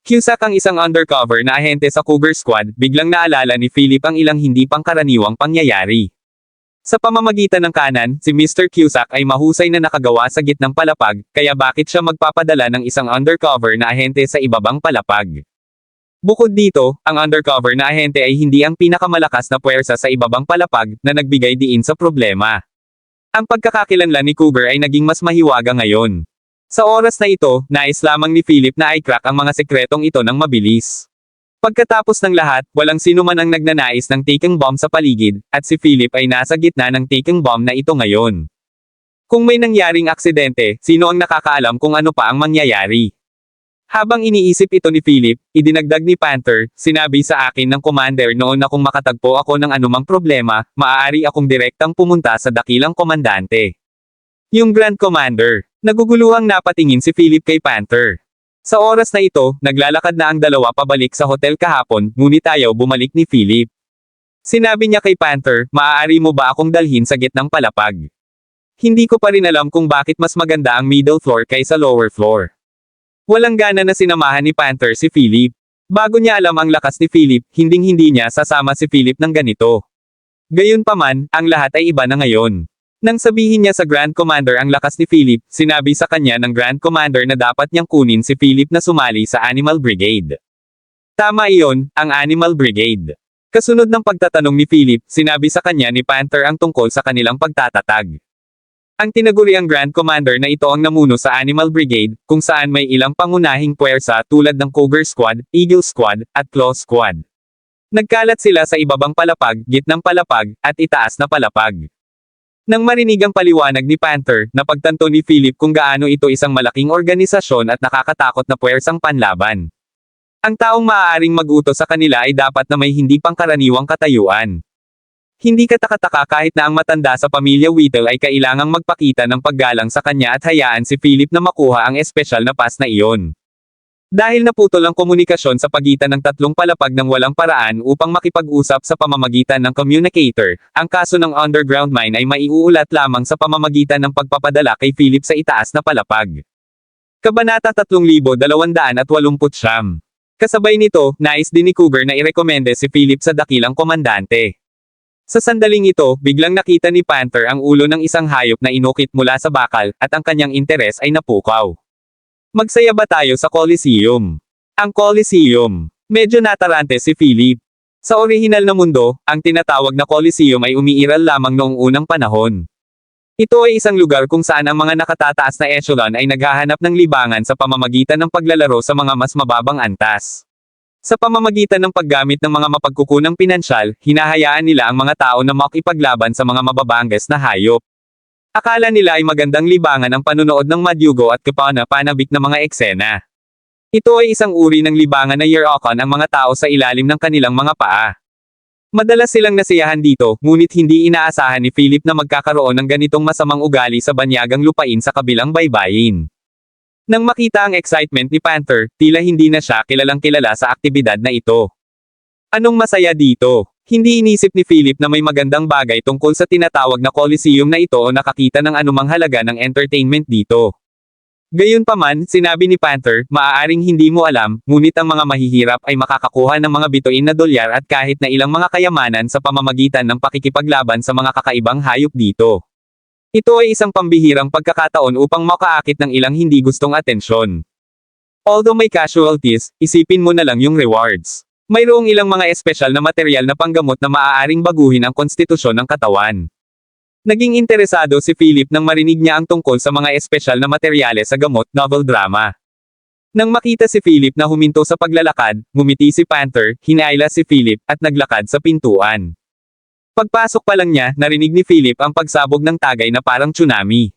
Speaker 2: Cusack ang isang undercover na ahente sa Cougar Squad, biglang naalala ni Philip ang ilang hindi pangkaraniwang pangyayari. Sa pamamagitan ng kanan, si Mr. Cusack ay mahusay na nakagawa sa gitnang palapag, kaya bakit siya magpapadala ng isang undercover na ahente sa ibabang palapag? Bukod dito, ang undercover na ahente ay hindi ang pinakamalakas na puwersa sa ibabang palapag na nagbigay diin sa problema. Ang pagkakakilanlan ni Cougar ay naging mas mahiwaga ngayon. Sa oras na ito, nais lamang ni Philip na i-crack ang mga sekretong ito ng mabilis. Pagkatapos ng lahat, walang sino man ang nagnanais ng ticking bomb sa paligid, at si Philip ay nasa gitna ng ticking bomb na ito ngayon. Kung may nangyaring aksidente, sino ang nakakaalam kung ano pa ang mangyayari? Habang iniisip ito ni Philip, idinagdag ni Panther, sinabi sa akin ng commander noon na kung makatagpo ako ng anumang problema, maaari akong direktang pumunta sa dakilang komandante. Yung Grand Commander. Naguguluhang napatingin si Philip kay Panther. Sa oras na ito, naglalakad na ang dalawa pabalik sa hotel kahapon, ngunit ayaw bumalik ni Philip. Sinabi niya kay Panther, maaari mo ba akong dalhin sa gitnang palapag? Hindi ko pa rin alam kung bakit mas maganda ang middle floor kaysa lower floor. Walang gana na sinamahan ni Panther si Philip. Bago niya alam ang lakas ni Philip, hinding-hindi niya sasama si Philip ng ganito. Gayunpaman, ang lahat ay iba na ngayon. Nang sabihin niya sa Grand Commander ang lakas ni Philip, sinabi sa kanya ng Grand Commander na dapat niyang kunin si Philip na sumali sa Animal Brigade. Tama iyon, ang Animal Brigade. Kasunod ng pagtatanong ni Philip, sinabi sa kanya ni Panther ang tungkol sa kanilang pagtatatag. Ang tinaguriang Grand Commander na ito ang namuno sa Animal Brigade, kung saan may ilang pangunahing puwersa tulad ng Cougar Squad, Eagle Squad, at Claw Squad. Nagkalat sila sa ibabang palapag, gitnang palapag, at itaas na palapag. Nang marinig ang paliwanag ni Panther, napagtanto ni Philip kung gaano ito isang malaking organisasyon at nakakatakot na puwersang panlaban. Ang taong maaaring mag-utos sa kanila ay dapat na may hindi pangkaraniwang katayuan. Hindi katakataka kahit na ang matanda sa pamilya Whittle ay kailangang magpakita ng paggalang sa kanya at hayaan si Philip na makuha ang espesyal na pass na iyon. Dahil naputol ang komunikasyon sa pagitan ng tatlong palapag ng walang paraan upang makipag-usap sa pamamagitan ng communicator, ang kaso ng underground mine ay maiuulat lamang sa pamamagitan ng pagpapadala kay Philip sa itaas na palapag. Kabanata 3289. Kasabay nito, nais din ni Cougar na irekomende si Philip sa dakilang komandante. Sa sandaling ito, biglang nakita ni Panther ang ulo ng isang hayop na inukit mula sa bakal, at ang kanyang interes ay napukaw. Magsaya ba tayo sa Coliseum? Ang Coliseum. Medyo natarante si Philip. Sa orihinal na mundo, ang tinatawag na Coliseum ay umiiral lamang noong unang panahon. Ito ay isang lugar kung saan ang mga nakatataas na echelon ay naghahanap ng libangan sa pamamagitan ng paglalaro sa mga mas mababang antas. Sa pamamagitan ng paggamit ng mga mapagkukunang pinansyal, hinahayaan nila ang mga tao na makipaglaban sa mga mababanges na hayop. Akala nila ay magandang libangan ang panunood ng madyugo at kapana-panabik na mga eksena. Ito ay isang uri ng libangan na year-okon ang mga tao sa ilalim ng kanilang mga paa. Madalas silang nasiyahan dito, ngunit hindi inaasahan ni Philip na magkakaroon ng ganitong masamang ugali sa banyagang lupain sa kabilang baybayin. Nang makita ang excitement ni Panther, tila hindi na siya kilalang kilala sa aktibidad na ito. Anong masaya dito? Hindi inisip ni Philip na may magandang bagay tungkol sa tinatawag na Coliseum na ito o nakakita ng anumang halaga ng entertainment dito. Gayunpaman, sinabi ni Panther, maaaring hindi mo alam, ngunit ang mga mahihirap ay makakakuha ng mga bituin na dolyar at kahit na ilang mga kayamanan sa pamamagitan ng pakikipaglaban sa mga kakaibang hayop dito. Ito ay isang pambihirang pagkakataon upang makaakit ng ilang hindi gustong atensyon. Although may casualties, isipin mo na lang yung rewards. Mayroong ilang mga espesyal na material na panggamot na maaaring baguhin ang konstitusyon ng katawan. Naging interesado si Philip nang marinig niya ang tungkol sa mga espesyal na materyales sa gamot, novel drama. Nang makita si Philip na huminto sa paglalakad, ngumiti si Panther, hinayla si Philip, at naglakad sa pintuan. Pagpasok pa lang niya, narinig ni Philip ang pagsabog ng tagay na parang tsunami.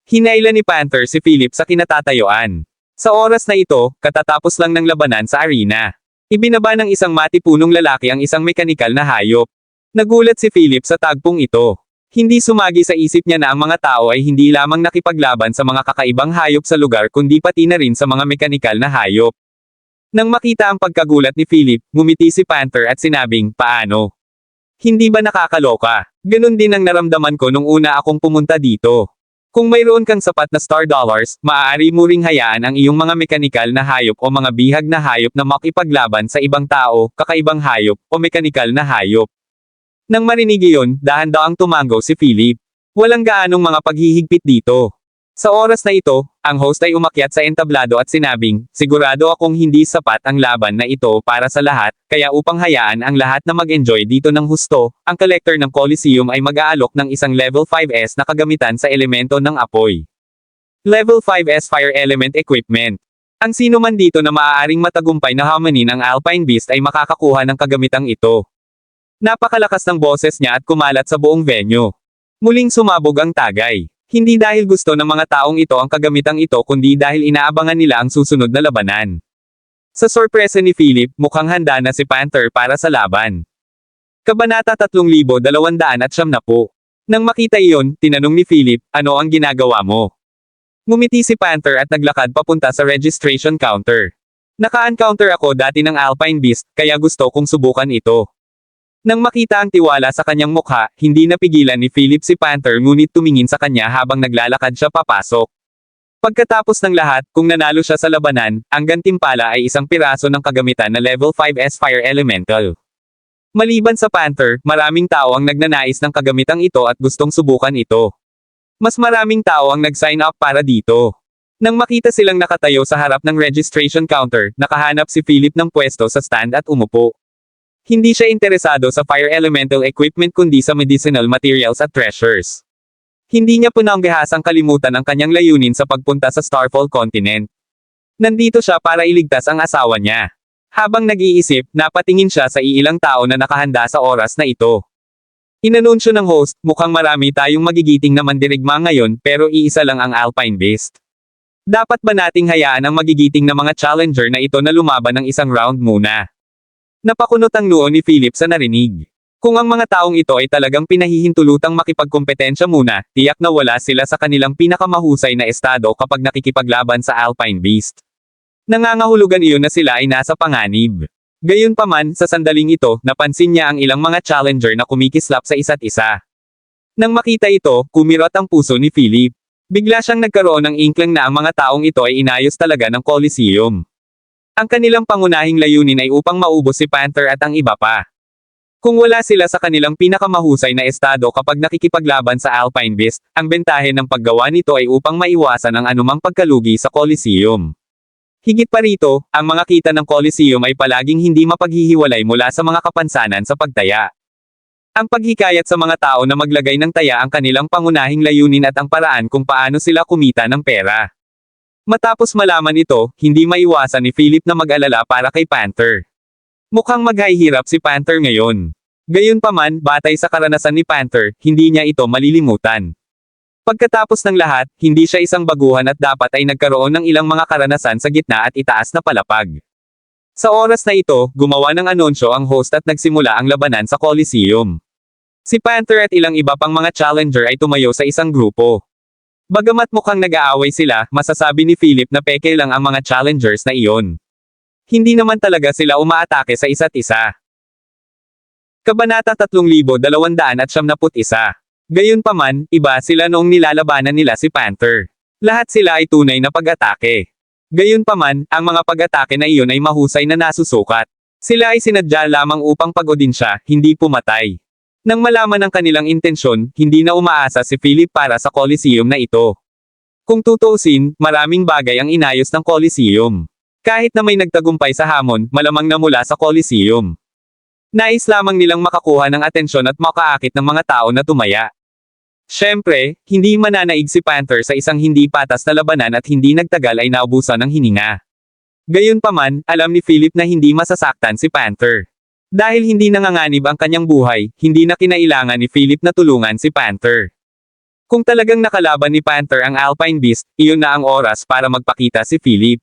Speaker 2: Hinayla ni Panther si Philip sa kinatatayuan. Sa oras na ito, katatapos lang ng labanan sa arena. Ibinaba ng isang matipunong lalaki ang isang mekanikal na hayop. Nagulat si Philip sa tagpong ito. Hindi sumagi sa isip niya na ang mga tao ay hindi lamang nakipaglaban sa mga kakaibang hayop sa lugar kundi pati na rin sa mga mekanikal na hayop. Nang makita ang pagkagulat ni Philip, ngumiti si Panther at sinabing, paano? Hindi ba nakakaloka? Ganun din ang naramdaman ko nung una akong pumunta dito. Kung mayroon kang sapat na star dollars, maaari mo ring hayaan ang iyong mga mekanikal na hayop o mga bihag na hayop na makipaglaban sa ibang tao, kakaibang hayop, o mekanikal na hayop. Nang marinig iyon, dahan-daang tumango si Philip. Walang gaanong mga paghihigpit dito. Sa oras na ito, ang host ay umakyat sa entablado at sinabing, sigurado akong hindi sapat ang laban na ito para sa lahat, kaya upang hayaan ang lahat na mag-enjoy dito ng husto, ang collector ng Coliseum ay mag-aalok ng isang Level 5S na kagamitan sa elemento ng apoy. Level 5S Fire Element Equipment. Ang sino man dito na maaaring matagumpay na hamanin ang Alpine Beast ay makakakuha ng kagamitang ito. Napakalakas ng boses niya at kumalat sa buong venue. Muling sumabog ang tagay. Hindi dahil gusto ng mga taong ito ang kagamitang ito kundi dahil inaabangan nila ang susunod na labanan. Sa sorpresa ni Philip, mukhang handa na si Panther para sa laban. Kabanata 3290. Nang makita iyon, tinanong ni Philip, ano ang ginagawa mo? Ngumiti si Panther at naglakad papunta sa registration counter. Naka-encounter ako dati ng Alpine Beast, kaya gusto kong subukan ito. Nang makita ang tiwala sa kanyang mukha, hindi napigilan ni Philip si Panther ngunit tumingin sa kanya habang naglalakad siya papasok. Pagkatapos ng lahat, kung nanalo siya sa labanan, ang gantimpala ay isang piraso ng kagamitan na Level 5S Fire Elemental. Maliban sa Panther, maraming tao ang nagnanais ng kagamitang ito at gustong subukan ito. Mas maraming tao ang nag-sign up para dito. Nang makita silang nakatayo sa harap ng registration counter, nakahanap si Philip ng pwesto sa stand at umupo. Hindi siya interesado sa fire elemental equipment kundi sa medicinal materials at treasures. Hindi niya pinanggahasang kalimutan ang kanyang layunin sa pagpunta sa Starfall Continent. Nandito siya para iligtas ang asawa niya. Habang nag-iisip, napatingin siya sa iilang tao na nakahanda sa oras na ito. Inanunsyo ng host, mukhang marami tayong magigiting na mandirigma ngayon pero iisa lang ang Alpine Beast. Dapat ba nating hayaan ang magigiting na mga challenger na ito na lumaban ng isang round muna? Napakunot ang noo ni Philip sa narinig. Kung ang mga taong ito ay talagang pinahihintulutang makipagkompetensya muna, tiyak na wala sila sa kanilang pinakamahusay na estado kapag nakikipaglaban sa Alpine Beast. Nangangahulugan iyon na sila ay nasa panganib. Gayunpaman, sa sandaling ito, napansin niya ang ilang mga challenger na kumikislap sa isa't isa. Nang makita ito, kumirot ang puso ni Philip. Bigla siyang nagkaroon ng inkling na ang mga taong ito ay inayos talaga ng Coliseum. Ang kanilang pangunahing layunin ay upang maubos si Panther at ang iba pa. Kung wala sila sa kanilang pinakamahusay na estado kapag nakikipaglaban sa Alpine Beast, ang bentahe ng paggawa nito ay upang maiwasan ang anumang pagkalugi sa Coliseum. Higit pa rito, ang mga kita ng Coliseum ay palaging hindi mapaghihiwalay mula sa mga kapansanan sa pagtaya. Ang paghikayat sa mga tao na maglagay ng taya ang kanilang pangunahing layunin at ang paraan kung paano sila kumita ng pera. Matapos malaman ito, hindi maiwasan ni Philip na mag-alala para kay Panther. Mukhang maghihirap si Panther ngayon. Gayunpaman, batay sa karanasan ni Panther, hindi niya ito malilimutan. Pagkatapos ng lahat, hindi siya isang baguhan at dapat ay nagkaroon ng ilang mga karanasan sa gitna at itaas na palapag. Sa oras na ito, gumawa ng anunsyo ang host at nagsimula ang labanan sa Coliseum. Si Panther at ilang iba pang mga challenger ay tumayo sa isang grupo. Bagamat mukhang nag-aaway sila, masasabi ni Philip na peke lang ang mga challengers na iyon. Hindi naman talaga sila umaatake sa isa't isa. Kabanata 3291. Gayunpaman, iba sila noong nilalabanan nila si Panther. Lahat sila ay tunay na pag-atake. Gayunpaman, ang mga pag-atake na iyon ay mahusay na nasusukat. Sila ay sinadya lamang upang pagodin siya, hindi pumatay. Nang malaman ang kanilang intensyon, hindi na umaasa si Philip para sa Coliseum na ito. Kung tutuusin, maraming bagay ang inayos ng Coliseum. Kahit na may nagtagumpay sa hamon, malamang na mula sa Coliseum. Nais lamang nilang makakuha ng atensyon at makaakit ng mga tao na tumaya. Siyempre, hindi mananaig si Panther sa isang hindi patas na labanan at hindi nagtagal ay naubusan ng hininga. Gayunpaman, alam ni Philip na hindi masasaktan si Panther. Dahil hindi nanganganib ang kanyang buhay, hindi na kinailangan ni Philip na tulungan si Panther. Kung talagang nakalaban ni Panther ang Alpine Beast, iyon na ang oras para magpakita si Philip.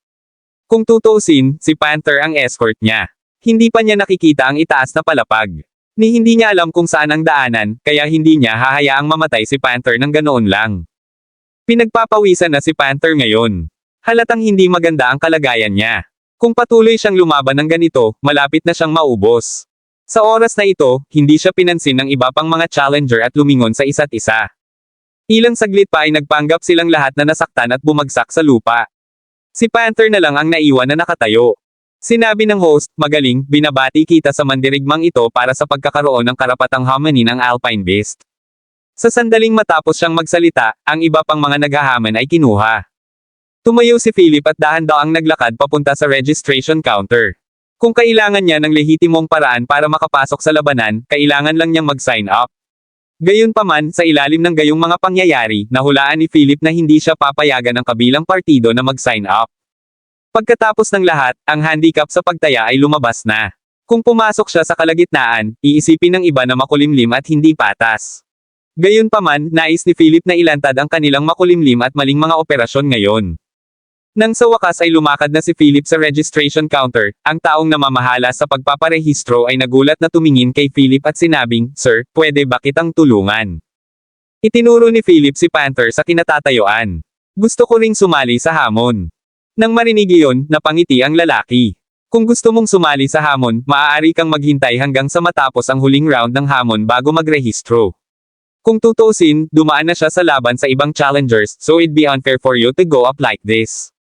Speaker 2: Kung tutuusin, si Panther ang escort niya. Hindi pa niya nakikita ang itaas na palapag. Ni hindi niya alam kung saan ang daanan, kaya hindi niya hahayaang mamatay si Panther ng ganoon lang. Pinagpapawisan na si Panther ngayon. Halatang hindi maganda ang kalagayan niya. Kung patuloy siyang lumaban ng ganito, malapit na siyang maubos. Sa oras na ito, hindi siya pinansin ng iba pang mga challenger at lumingon sa isa't isa. Ilang saglit pa ay nagpanggap silang lahat na nasaktan at bumagsak sa lupa. Si Panther na lang ang naiwan na nakatayo. Sinabi ng host, magaling, binabati kita sa mandirigmang ito para sa pagkakaroon ng karapatang hamani ng Alpine Beast. Sa sandaling matapos siyang magsalita, ang iba pang mga naghahaman ay kinuha. Tumayo si Philip at dahan-daang naglakad papunta sa registration counter. Kung kailangan niya ng lehitimong paraan para makapasok sa labanan, kailangan lang niyang mag-sign up. Gayunpaman, sa ilalim ng gayong mga pangyayari, nahulaan ni Philip na hindi siya papayagan ng kabilang partido na mag-sign up. Pagkatapos ng lahat, ang handicap sa pagtaya ay lumabas na. Kung pumasok siya sa kalagitnaan, iisipin ng iba na makulimlim at hindi patas. Gayunpaman, nais ni Philip na ilantad ang kanilang makulimlim at maling mga operasyon ngayon. Nang sa wakas ay lumakad na si Philip sa registration counter, ang taong namamahala sa pagpaparehistro ay nagulat na tumingin kay Philip at sinabing, "Sir, pwede ba kitang tulungan?" Itinuro ni Philip si Panther sa kinatatayuan. "Gusto ko ring sumali sa hamon." Nang marinig iyon, napangiti ang lalaki. Kung gusto mong sumali sa hamon, maaari kang maghintay hanggang sa matapos ang huling round ng hamon bago magrehistro. Kung tutuusin, dumaan na siya sa laban sa ibang challengers, so it'd be unfair for you to go up like this.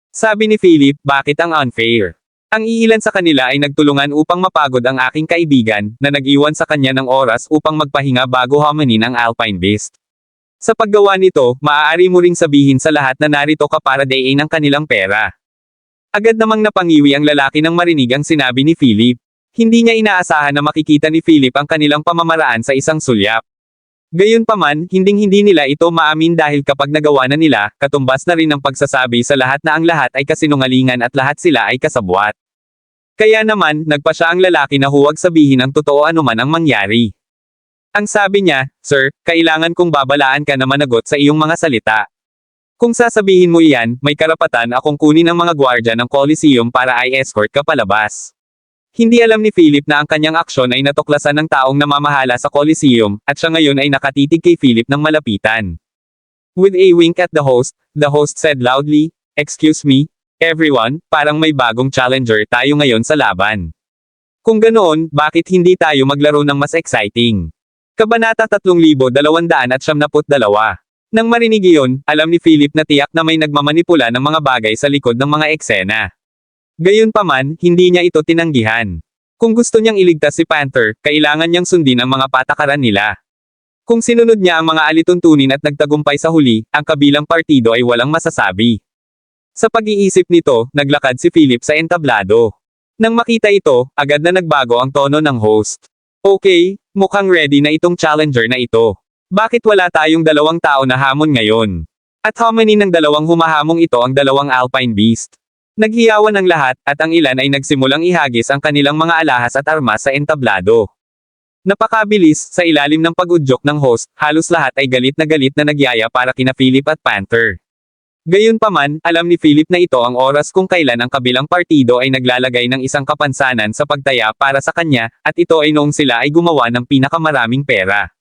Speaker 2: Sabi ni Philip, bakit ang unfair? Ang iilan sa kanila ay nagtulungan upang mapagod ang aking kaibigan, na nag-iwan sa kanya ng oras upang magpahinga bago hamanin ang Alpine Beast. Sa paggawa nito, maaari mo ring sabihin sa lahat na narito ka para dayin ang kanilang pera. Agad namang napangiwi ang lalaki nang marinig ang sinabi ni Philip. Hindi niya inaasahan na makikita ni Philip ang kanilang pamamaraan sa isang sulyap. Gayunpaman, hinding-hindi nila ito maamin dahil kapag nagawa na nila, katumbas na rin ang pagsasabi sa lahat na ang lahat ay kasinungalingan at lahat sila ay kasabwat. Kaya naman, nagpa siya ang lalaki na huwag sabihin ang totoo anuman ang mangyari. Ang sabi niya, "Sir, kailangan kong babalaan ka na managot sa iyong mga salita. Kung sasabihin mo iyan, may karapatan akong kunin ang mga gwardya ng Coliseum para ay escort ka palabas." Hindi alam ni Philip na ang kanyang aksyon ay natuklasan ng taong namamahala sa Coliseum, at siya ngayon ay nakatitig kay Philip ng malapitan. With a wink at the host said loudly, "Excuse me, everyone, parang may bagong challenger tayo ngayon sa laban. Kung ganoon, bakit hindi tayo maglaro ng mas exciting?" Kabanata 3292. Nang marinig iyon, alam ni Philip na tiyak na may nagmamanipula ng mga bagay sa likod ng mga eksena. Gayunpaman, hindi niya ito tinanggihan. Kung gusto niyang iligtas si Panther, kailangan niyang sundin ang mga patakaran nila. Kung sinunod niya ang mga alituntunin at nagtagumpay sa huli, ang kabilang partido ay walang masasabi. Sa pag-iisip nito, naglakad si Philip sa entablado. Nang makita ito, agad na nagbago ang tono ng host. "Okay, mukhang ready na itong challenger na ito. Bakit wala tayong dalawang tao na hamon ngayon? At how many ng dalawang humahamong ito ang dalawang Alpine Beast?" Naghiyawan ang lahat, at ang ilan ay nagsimulang ihagis ang kanilang mga alahas at armas sa entablado. Napakabilis, sa ilalim ng pag-udyok ng host, halos lahat ay galit na nagyaya para kina Philip at Panther. Gayunpaman, alam ni Philip na ito ang oras kung kailan ang kabilang partido ay naglalagay ng isang kapansanan sa pagtaya para sa kanya, at ito ay noong sila ay gumawa ng pinakamaraming pera.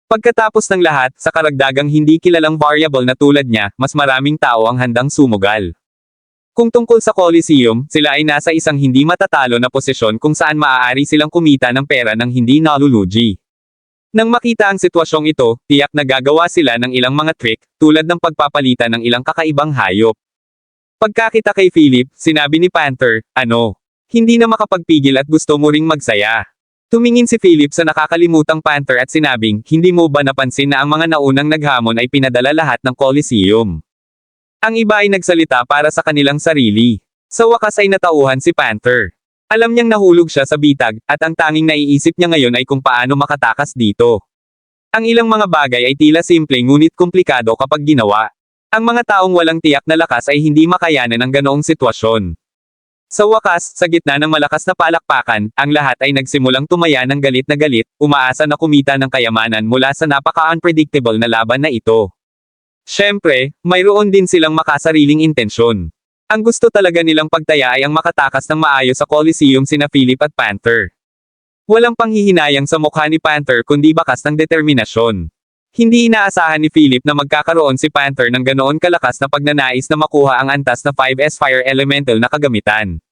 Speaker 2: Pagkatapos ng lahat, sa karagdagang hindi kilalang variable na tulad niya, mas maraming tao ang handang sumugal. Kung tungkol sa Coliseum, sila ay nasa isang hindi matatalo na posisyon kung saan maaari silang kumita ng pera ng hindi nalulugi. Nang makita ang sitwasyong ito, tiyak na gagawa sila ng ilang mga trick, tulad ng pagpapalitan ng ilang kakaibang hayop. Pagkakita kay Philip, sinabi ni Panther, hindi na makapagpigil at gusto mo ring magsaya. Tumingin si Philip sa nakakalimutang Panther at sinabing, hindi mo ba napansin na ang mga naunang naghamon ay pinadala lahat ng Coliseum? Ang iba ay nagsalita para sa kanilang sarili. Sa wakas ay natauhan si Panther. Alam niyang nahulog siya sa bitag, at ang tanging naiisip niya ngayon ay kung paano makatakas dito. Ang ilang mga bagay ay tila simple ngunit komplikado kapag ginawa. Ang mga taong walang tiyak na lakas ay hindi makayanan ng ganoong sitwasyon. Sa wakas, sa gitna ng malakas na palakpakan, ang lahat ay nagsimulang tumaya ng galit na galit, umaasa na kumita ng kayamanan mula sa napaka-unpredictable na laban na ito. Siyempre, mayroon din silang makasariling intensyon. Ang gusto talaga nilang pagtaya ay ang makatakas ng maayos sa Coliseum sina Philip at Panther. Walang panghihinayang sa mukha ni Panther kundi bakas ng determinasyon. Hindi inaasahan ni Philip na magkakaroon si Panther ng ganoon kalakas na pagnanais na makuha ang antas na 5S Fire Elemental na kagamitan.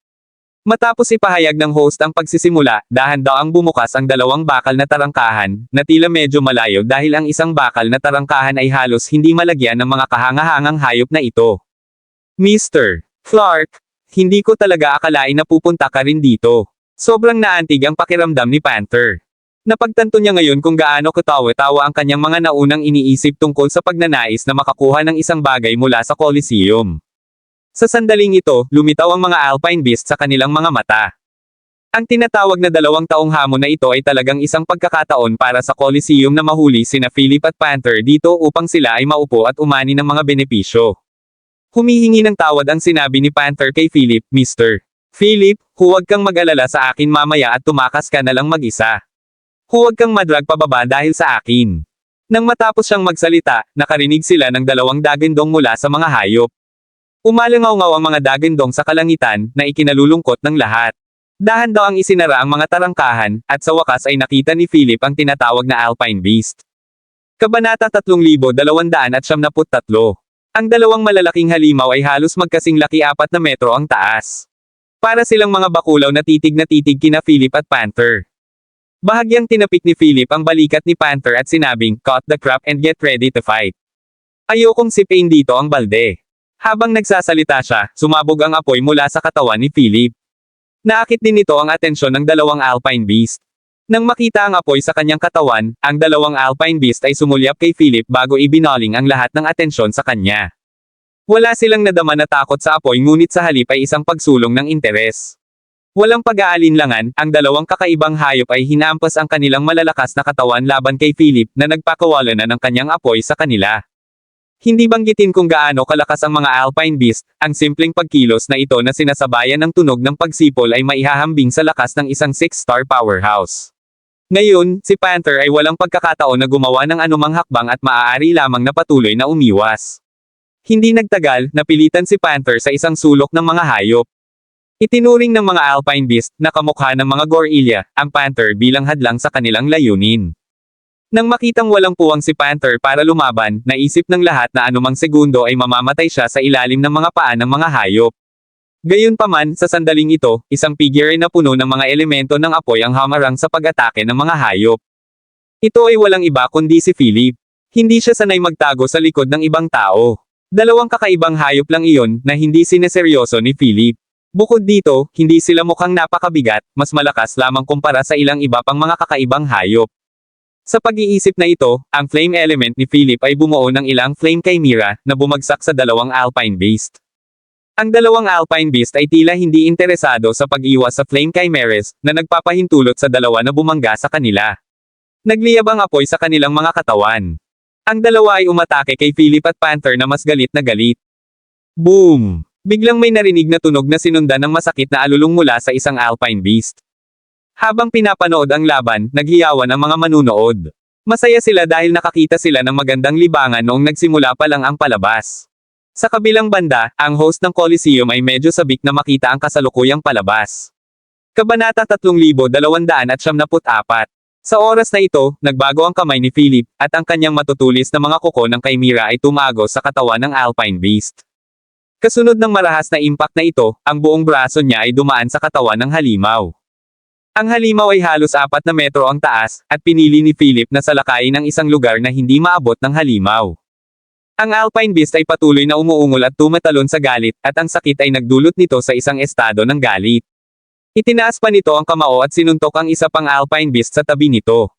Speaker 2: Matapos ipahayag ng host ang pagsisimula, dahan-daang bumukas ang dalawang bakal na tarangkahan, na tila medyo malayo dahil ang isang bakal na tarangkahan ay halos hindi malagyan ng mga kahangahangang hayop na ito. Mr. Clark, hindi ko talaga akalain na pupunta ka rin dito. Sobrang naantig ang pakiramdam ni Panther. Napagtanto niya ngayon kung gaano katawa-tawa ang kanyang mga naunang iniisip tungkol sa pagnanais na makakuha ng isang bagay mula sa Coliseum. Sa sandaling ito, lumitaw ang mga Alpine Beast sa kanilang mga mata. Ang tinatawag na 2 taong hamon na ito ay talagang isang pagkakataon para sa Coliseum na mahuli sina Philip at Panther dito upang sila ay maupo at umani ng mga benepisyo. Humihingi ng tawad ang sinabi ni Panther kay Philip, Mr. Philip, huwag kang mag-alala sa akin mamaya at tumakas ka na lang mag-isa. Huwag kang madrag pababa dahil sa akin. Nang matapos siyang magsalita, nakarinig sila ng 2 dagandong mula sa mga hayop. Umalangaw-ngaw ang mga dagandong sa kalangitan, na ikinalulungkot ng lahat. Dahan-daang isinara ang mga tarangkahan, at sa wakas ay nakita ni Philip ang tinatawag na Alpine Beast. Kabanata 3273. Ang 2 malalaking halimaw ay halos magkasing laki 4 na metro ang taas. Para silang mga bakulaw na titig kina Philip at Panther. Bahagyang tinapik ni Philip ang balikat ni Panther at sinabing, cut the crap and get ready to fight. Ayokong sipain dito ang balde. Habang nagsasalita siya, sumabog ang apoy mula sa katawan ni Philip. Naakit din ito ang atensyon ng 2 Alpine Beast. Nang makita ang apoy sa kanyang katawan, ang 2 Alpine Beast ay sumulyap kay Philip bago ibinaling ang lahat ng atensyon sa kanya. Wala silang nadama na takot sa apoy ngunit sa halip ay isang pagsulong ng interes. Walang pag-aalinlangan, ang 2 kakaibang hayop ay hinampas ang kanilang malalakas na katawan laban kay Philip na nagpakawala na ng kanyang apoy sa kanila. Hindi banggitin kung gaano kalakas ang mga Alpine Beast, ang simpleng pagkilos na ito na sinasabayan ng tunog ng pagsipol ay maihahambing sa lakas ng isang 6-star powerhouse. Ngayon, si Panther ay walang pagkakataon na gumawa ng anumang hakbang at maaari lamang na patuloy na umiwas. Hindi nagtagal, napilitan si Panther sa isang sulok ng mga hayop. Itinuring ng mga Alpine Beast, na kamukha ng mga gorilla, ang Panther bilang hadlang sa kanilang layunin. Nang makitang walang puwang si Panther para lumaban, naisip ng lahat na anumang segundo ay mamamatay siya sa ilalim ng mga paa ng mga hayop. Gayunpaman, sa sandaling ito, isang figure na puno ng mga elemento ng apoy ang hamarang sa pag-atake ng mga hayop. Ito ay walang iba kundi si Philip. Hindi siya sanay magtago sa likod ng ibang tao. 2 kakaibang hayop lang iyon, na hindi sineseryoso ni Philip. Bukod dito, hindi sila mukhang napakabigat, mas malakas lamang kumpara sa ilang iba pang mga kakaibang hayop. Sa pag-iisip na ito, ang flame element ni Philip ay bumuo ng ilang flame chimera, na bumagsak sa 2 Alpine Beast. Ang 2 Alpine Beast ay tila hindi interesado sa pag-iwas sa flame chimeras, na nagpapahintulot sa 2 na bumangga sa kanila. Nagliyab ang apoy sa kanilang mga katawan. Ang 2 ay umatake kay Philip at Panther na mas galit na galit. Boom! Biglang may narinig na tunog na sinundan ng masakit na alulong mula sa isang Alpine Beast. Habang pinapanood ang laban, naghiyawan ang mga manunood. Masaya sila dahil nakakita sila ng magandang libangan noong nagsimula pa lang ang palabas. Sa kabilang banda, ang host ng Coliseum ay medyo sabik na makita ang kasalukuyang palabas. Kabanata 3274. Sa oras na ito, nagbago ang kamay ni Philip, at ang kanyang matutulis na mga kuko ng Chimera ay tumagos sa katawan ng Alpine Beast. Kasunod ng marahas na impact na ito, ang buong braso niya ay dumaan sa katawan ng halimaw. Ang halimaw ay halos 4 na metro ang taas, at pinili ni Philip na salakayin ang isang lugar na hindi maabot ng halimaw. Ang Alpine Beast ay patuloy na umuungol at tumatalon sa galit, at ang sakit ay nagdulot nito sa isang estado ng galit. Itinaas pa nito ang kamao at sinuntok ang isa pang Alpine Beast sa tabi nito.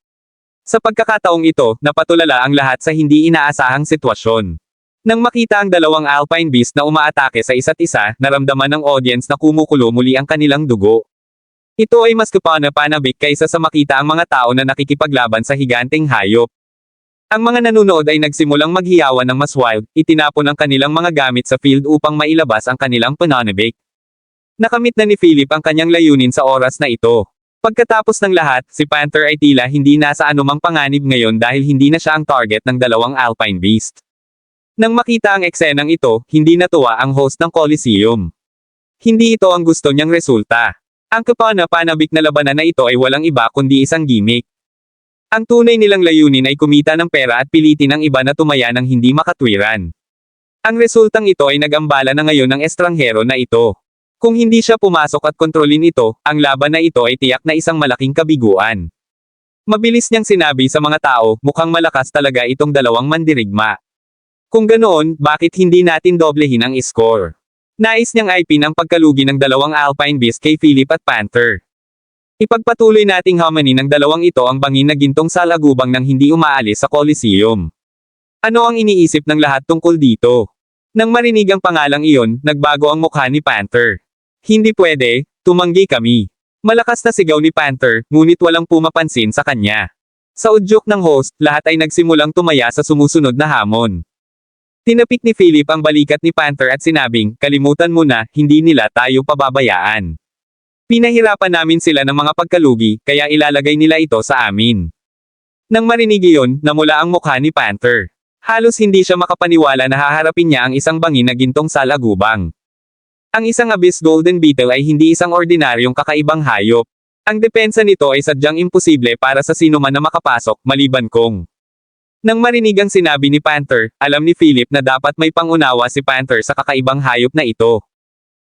Speaker 2: Sa pagkakataong ito, napatulala ang lahat sa hindi inaasahang sitwasyon. Nang makita ang dalawang Alpine Beast na umaatake sa isa't isa, naramdaman ng audience na kumukulo muli ang kanilang dugo. Ito ay mas kapanabik kaysa sa makita ang mga tao na nakikipaglaban sa higanteng hayop. Ang mga nanonood ay nagsimulang maghiyawan ng mas wild, itinapon ang kanilang mga gamit sa field upang mailabas ang kanilang pananabik. Nakamit na ni Philip ang kanyang layunin sa oras na ito. Pagkatapos ng lahat, si Panther ay tila hindi nasa anumang panganib ngayon dahil hindi na siya ang target ng dalawang Alpine Beast. Nang makita ang eksenang ito, hindi natuwa ang host ng Coliseum. Hindi ito ang gusto niyang resulta. Ang kapanabik na labanan na ito ay walang iba kundi isang gimmick. Ang tunay nilang layunin ay kumita ng pera at pilitin ang iba na tumaya ng hindi makatwiran. Ang resultang ito ay nag-ambala na ngayon ng estranghero na ito. Kung hindi siya pumasok at kontrolin ito, ang laban na ito ay tiyak na isang malaking kabiguan. Mabilis niyang sinabi sa mga tao, mukhang malakas talaga itong dalawang mandirigma. Kung ganoon, bakit hindi natin doblehin ang score? Nais niyang ipin ang pagkalugi ng dalawang Alpine Beast kay Philip at Panther. Ipagpatuloy nating hamani ng dalawang ito ang bangin na gintong salagubang nang hindi umaalis sa Coliseum. Ano ang iniisip ng lahat tungkol dito? Nang marinig ang pangalang iyon, nagbago ang mukha ni Panther. Hindi pwede, tumanggi kami. Malakas na sigaw ni Panther, ngunit walang pumapansin sa kanya. Sa udyok ng host, lahat ay nagsimulang tumaya sa sumusunod na hamon. Tinapik ni Philip ang balikat ni Panther at sinabing, kalimutan mo na, hindi nila tayo pababayaan. Pinahirapan namin sila ng mga pagkalugi, kaya ilalagay nila ito sa amin. Nang marinig iyon, namula ang mukha ni Panther. Halos hindi siya makapaniwala na haharapin niya ang isang bangin na gintong salagubang. Ang isang Abyss Golden Beetle ay hindi isang ordinaryong kakaibang hayop. Ang depensa nito ay sadyang imposible para sa sino man na makapasok, maliban kung. Nang marinig ang sinabi ni Panther, alam ni Philip na dapat may pangunawa si Panther sa kakaibang hayop na ito.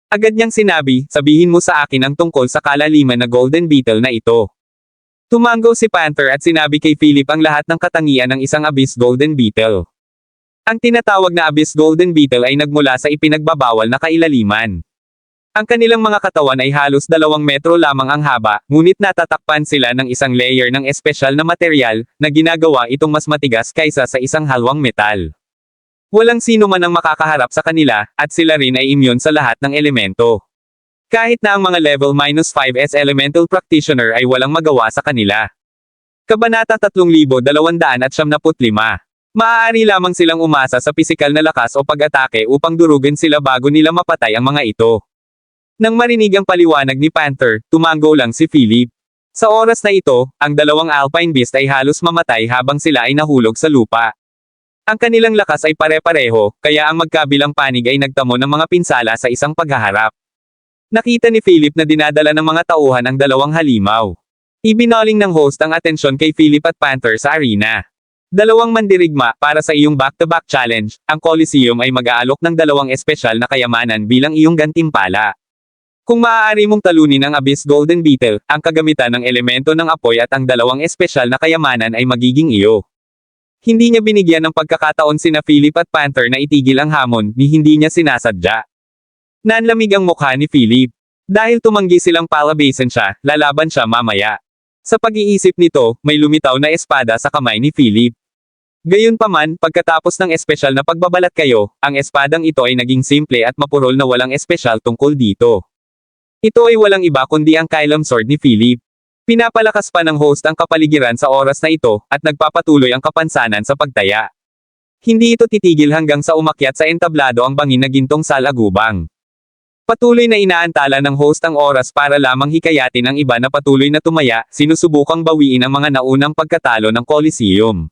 Speaker 2: Agad niyang sinabi, sabihin mo sa akin ang tungkol sa kalaliman na Golden Beetle na ito. Tumango si Panther at sinabi kay Philip ang lahat ng katangian ng isang Abyss Golden Beetle. Ang tinatawag na Abyss Golden Beetle ay nagmula sa ipinagbabawal na kailaliman. Ang kanilang mga katawan ay halos 2 metro lamang ang haba, ngunit natatakpan sila ng isang layer ng espesyal na material, na ginagawa itong mas matigas kaysa sa isang halwang metal. Walang sino man ang makakaharap sa kanila, at sila rin ay immune sa lahat ng elemento. Kahit na ang mga level -5s elemental practitioner ay walang magawa sa kanila. Kabanata 3275. Maaari lamang silang umasa sa pisikal na lakas o pag-atake upang durugan sila bago nila mapatay ang mga ito. Nang marinig ang paliwanag ni Panther, tumango lang si Philip. Sa oras na ito, ang dalawang Alpine Beast ay halos mamatay habang sila ay nahulog sa lupa. Ang kanilang lakas ay pare-pareho, kaya ang magkabilang panig ay nagtamo ng mga pinsala sa isang paghaharap. Nakita ni Philip na dinadala ng mga tauhan ang dalawang halimaw. Ibinaling ng host ang atensyon kay Philip at Panther sa arena. Dalawang mandirigma, para sa iyong back-to-back challenge, ang Coliseum ay mag-aalok ng dalawang espesyal na kayamanan bilang iyong gantimpala. Kung maaari mong talunin ang Abyss Golden Beetle, ang kagamitan ng elemento ng apoy at ang dalawang espesyal na kayamanan ay magiging iyo. Hindi niya binigyan ng pagkakataon sina Philip at Panther na itigil ang hamon, ni hindi niya sinasadya. Nanlamig ang mukha ni Philip. Dahil tumanggi silang palabasin siya, lalaban siya mamaya. Sa pag-iisip nito, may lumitaw na espada sa kamay ni Philip. Gayunpaman, pagkatapos ng espesyal na pagbabalat kayo, ang espadang ito ay naging simple at mapurol na walang espesyal tungkol dito. Ito ay walang iba kundi ang Kylum Sword ni Philip. Pinapalakas pa ng host ang kapaligiran sa oras na ito, at nagpapatuloy ang kapansanan sa pagtaya. Hindi ito titigil hanggang sa umakyat sa entablado ang bangin na gintong salagubang. Patuloy na inaantala ng host ang oras para lamang hikayatin ang iba na patuloy na tumaya, sinusubukang bawiin ang mga naunang pagkatalo ng Coliseum.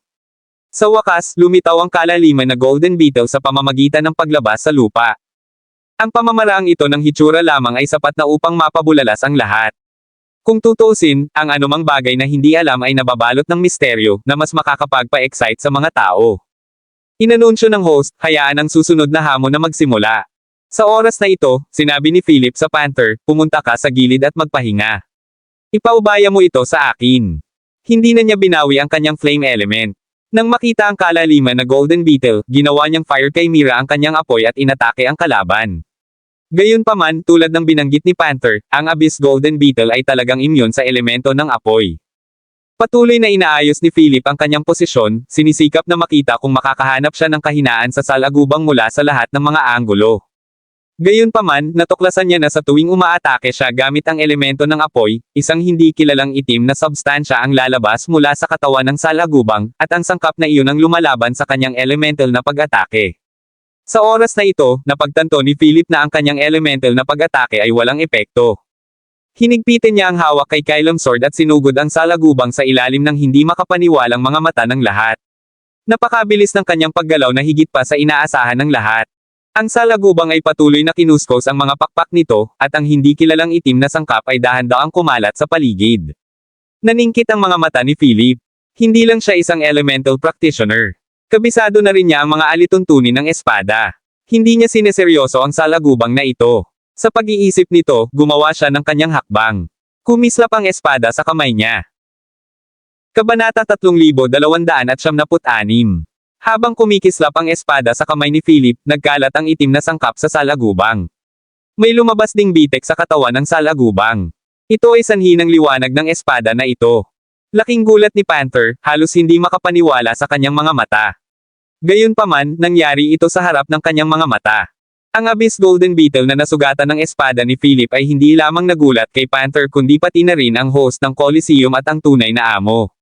Speaker 2: Sa wakas, lumitaw ang kalaliman na Golden Beetle sa pamamagitan ng paglabas sa lupa. Ang pamamaraang ito ng hitsura lamang ay sapat na upang mapabulalas ang lahat. Kung tutuusin, ang anumang bagay na hindi alam ay nababalot ng misteryo na mas makakapagpa-excite sa mga tao. Inanunsyo ng host, hayaan ang susunod na hamon na magsimula. Sa oras na ito, sinabi ni Philip sa Panther, pumunta ka sa gilid at magpahinga. Ipaubaya mo ito sa akin. Hindi na niya binawi ang kanyang flame element. Nang makita ang kalaliman na Golden Beetle, ginawa niyang fire kay Mira ang kanyang apoy at inatake ang kalaban. Gayunpaman, tulad ng binanggit ni Panther, ang Abyss Golden Beetle ay talagang immune sa elemento ng apoy. Patuloy na inaayos ni Philip ang kanyang posisyon, sinisikap na makita kung makakahanap siya ng kahinaan sa salagubang mula sa lahat ng mga anggulo. Gayunpaman, natuklasan niya na sa tuwing umaatake siya gamit ang elemento ng apoy, isang hindi kilalang itim na substansya ang lalabas mula sa katawan ng salagubang, at ang sangkap na iyon ang lumalaban sa kanyang elemental na pag-atake. Sa oras na ito, napagtanto ni Philip na ang kanyang elemental na pag-atake ay walang epekto. Hinigpitin niya ang hawak kay Kylum Sword at sinugod ang salagubang sa ilalim ng hindi makapaniwalang mga mata ng lahat. Napakabilis ng kanyang paggalaw na higit pa sa inaasahan ng lahat. Ang salagubang ay patuloy na kinuskos ang mga pakpak nito, at ang hindi kilalang itim na sangkap ay dahan-daang kumalat sa paligid. Naningkit ang mga mata ni Philip. Hindi lang siya isang elemental practitioner. Kabisado na rin niya ang mga alituntunin ng espada. Hindi niya sineseryoso ang salagubang na ito. Sa pag-iisip nito, gumawa siya ng kanyang hakbang. Kumislap ang espada sa kamay niya. Kabanata 3276. Habang kumikislap ang espada sa kamay ni Philip, nagkalat ang itim na sangkap sa salagubang. May lumabas ding bitek sa katawan ng salagubang. Ito ay sanhi ng liwanag ng espada na ito. Laking gulat ni Panther, halos hindi makapaniwala sa kanyang mga mata. Gayunpaman, nangyari ito sa harap ng kanyang mga mata. Ang Abyss Golden Beetle na nasugatan ng espada ni Philip ay hindi lamang nagulat kay Panther kundi pati na rin ang host ng Coliseum at ang tunay na amo.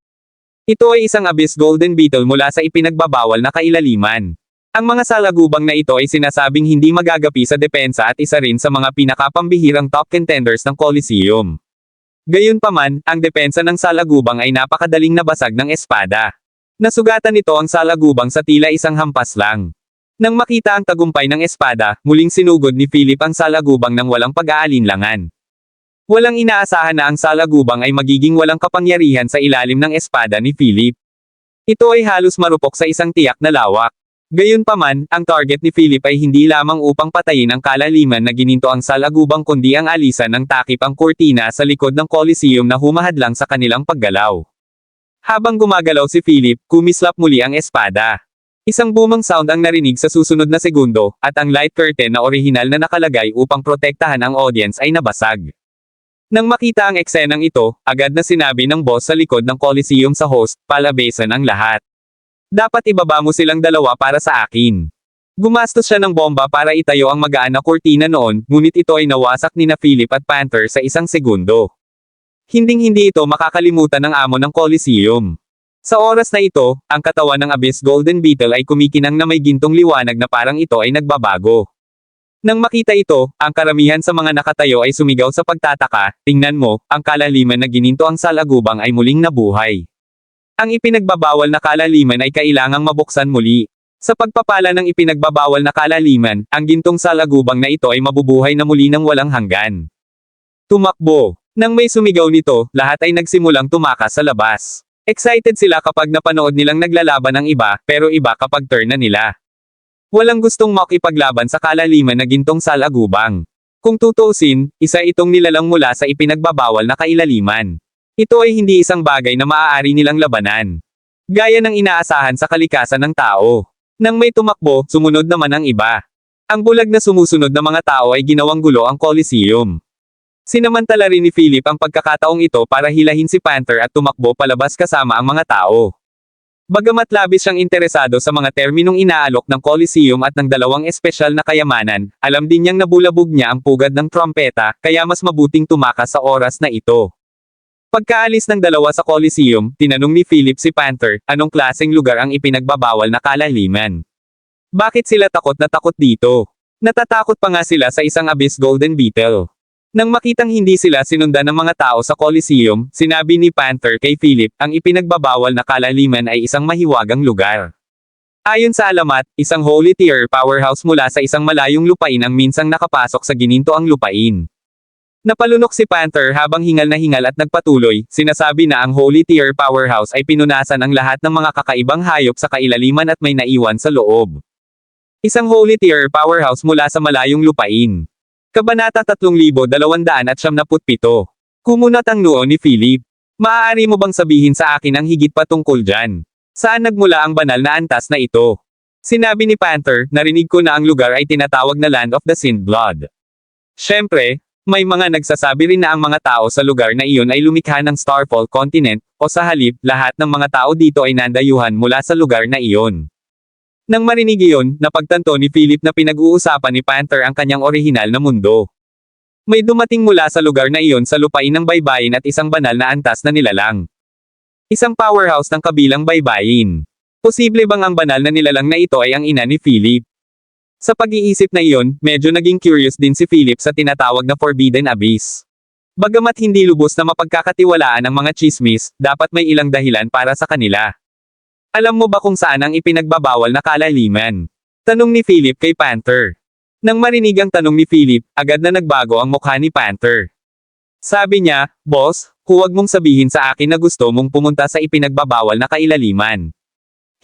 Speaker 2: Ito ay isang Abyss Golden Beetle mula sa ipinagbabawal na kailaliman. Ang mga salagubang na ito ay sinasabing hindi magagapi sa depensa at isa rin sa mga pinakapambihirang top contenders ng Coliseum. Gayunpaman, ang depensa ng salagubang ay napakadaling nabasag ng espada. Nasugatan nito ang salagubang sa tila isang hampas lang. Nang makita ang tagumpay ng espada, muling sinugod ni Philip ang salagubang ng walang pag-aalinlangan. Walang inaasahan na ang salagubang ay magiging walang kapangyarihan sa ilalim ng espada ni Philip. Ito ay halos marupok sa isang tiyak na lawak. Gayunpaman, ang target ni Philip ay hindi lamang upang patayin ang kalaliman na gininto ang salagubang kundi ang alisan ng takip ang kurtina sa likod ng Coliseum na humahadlang sa kanilang paggalaw. Habang gumagalaw si Philip, kumislap muli ang espada. Isang booming sound ang narinig sa susunod na segundo, at ang light curtain na orihinal na nakalagay upang protektahan ang audience ay nabasag. Nang makita ang eksenang ito, agad na sinabi ng boss sa likod ng Coliseum sa host, palabesan ang lahat. Dapat ibaba mo silang dalawa para sa akin. Gumastos siya ng bomba para itayo ang magaan na kurtina noon, ngunit ito ay nawasak ni na Philip at Panther sa isang segundo. Hinding-hindi ito makakalimutan ng amo ng Coliseum. Sa oras na ito, ang katawan ng Abyss Golden Beetle ay kumikinang na may gintong liwanag na parang ito ay nagbabago. Nang makita ito, ang karamihan sa mga nakatayo ay sumigaw sa pagtataka, tingnan mo, ang kalaliman na gininto ang salagubang ay muling nabuhay. Ang ipinagbabawal na kalaliman ay kailangang mabuksan muli. Sa pagpapala ng ipinagbabawal na kalaliman, ang gintong salagubang na ito ay mabubuhay na muli ng walang hanggan. Tumakbo. Nang may sumigaw nito, lahat ay nagsimulang tumakas sa labas. Excited sila kapag napanood nilang naglalaban ang iba, pero iba kapag turn na nila. Walang gustong makipaglaban sa kalaliman na gintong salagubang. Kung tutuusin, isa itong nilalang mula sa ipinagbabawal na kailaliman. Ito ay hindi isang bagay na maaari nilang labanan. Gaya ng inaasahan sa kalikasan ng tao. Nang may tumakbo, sumunod naman ang iba. Ang bulag na sumusunod na mga tao ay ginawang gulo ang Coliseum. Sinamantala rin ni Philip ang pagkakataong ito para hilahin si Panther at tumakbo palabas kasama ang mga tao. Bagamat labis siyang interesado sa mga terminong inaalok ng Coliseum at ng dalawang espesyal na kayamanan, alam din niyang nabulabog niya ang pugad ng trompeta, kaya mas mabuting tumakas sa oras na ito. Pagkaalis ng dalawa sa Coliseum, tinanong ni Philip si Panther, anong klaseng lugar ang ipinagbabawal na kalaliman? Bakit sila takot na takot dito? Natatakot pa nga sila sa isang Abyss Golden Beetle. Nang makitang hindi sila sinundan ng mga tao sa Coliseum, sinabi ni Panther kay Philip, ang ipinagbabawal na kalaliman ay isang mahiwagang lugar. Ayon sa alamat, isang holy tier powerhouse mula sa isang malayong lupain ang minsang nakapasok sa ginintoang lupain. Napalunok si Panther habang hingal na hingal at nagpatuloy, sinasabi na ang holy tier powerhouse ay pinunasan ang lahat ng mga kakaibang hayop sa kailaliman at may naiwan sa loob. Isang holy tier powerhouse mula sa malayong lupain. Kabanata 3297. Kumunat ang noo ni Philip. Maaari mo bang sabihin sa akin ang higit pa tungkol dyan? Saan nagmula ang banal na antas na ito? Sinabi ni Panther, narinig ko na ang lugar ay tinatawag na Land of the Singed Blood. Siyempre, may mga nagsasabi rin na ang mga tao sa lugar na iyon ay lumikha ng Starfall Continent, o sa halip, lahat ng mga tao dito ay nandayuhan mula sa lugar na iyon. Nang marinig iyon, napagtanto ni Philip na pinag-uusapan ni Panther ang kanyang orihinal na mundo. May dumating mula sa lugar na iyon sa lupain ng baybayin at isang banal na antas na nilalang. Isang powerhouse ng kabilang baybayin. Posible bang ang banal na nilalang na ito ay ang ina ni Philip? Sa pag-iisip na iyon, medyo naging curious din si Philip sa tinatawag na Forbidden Abyss. Bagamat hindi lubos na mapagkakatiwalaan ang mga chismis, dapat may ilang dahilan para sa kanila. Alam mo ba kung saan ang ipinagbabawal na kalaliman? Tanong ni Philip kay Panther. Nang marinig ang tanong ni Philip, agad na nagbago ang mukha ni Panther. Sabi niya, "Boss, huwag mong sabihin sa akin na gusto mong pumunta sa ipinagbabawal na kailaliman.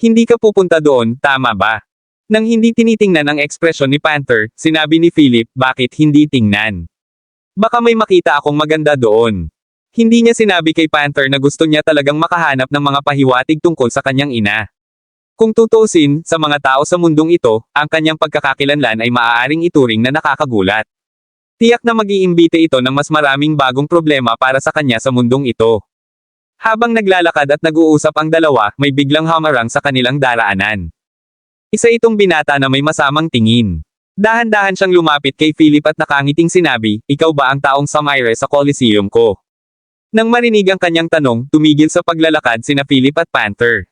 Speaker 2: Hindi ka pupunta doon, tama ba?" Nang hindi tinitingnan ang ekspresyon ni Panther, sinabi ni Philip, "Bakit hindi tingnan? Baka may makita akong maganda doon." Hindi niya sinabi kay Panther na gusto niya talagang makahanap ng mga pahiwatig tungkol sa kanyang ina. Kung tutuusin, sa mga tao sa mundong ito, ang kanyang pagkakakilanlan ay maaaring ituring na nakakagulat. Tiyak na mag-iimbite ito ng mas maraming bagong problema para sa kanya sa mundong ito. Habang naglalakad at nag-uusap ang dalawa, may biglang hamarang sa kanilang daraanan. Isa itong binata na may masamang tingin. Dahan-dahan siyang lumapit kay Philip at nakangiting sinabi, "Ikaw ba ang taong sumire sa Coliseum ko?" Nang marinig ang kanyang tanong, tumigil sa paglalakad sina Philip at Panther.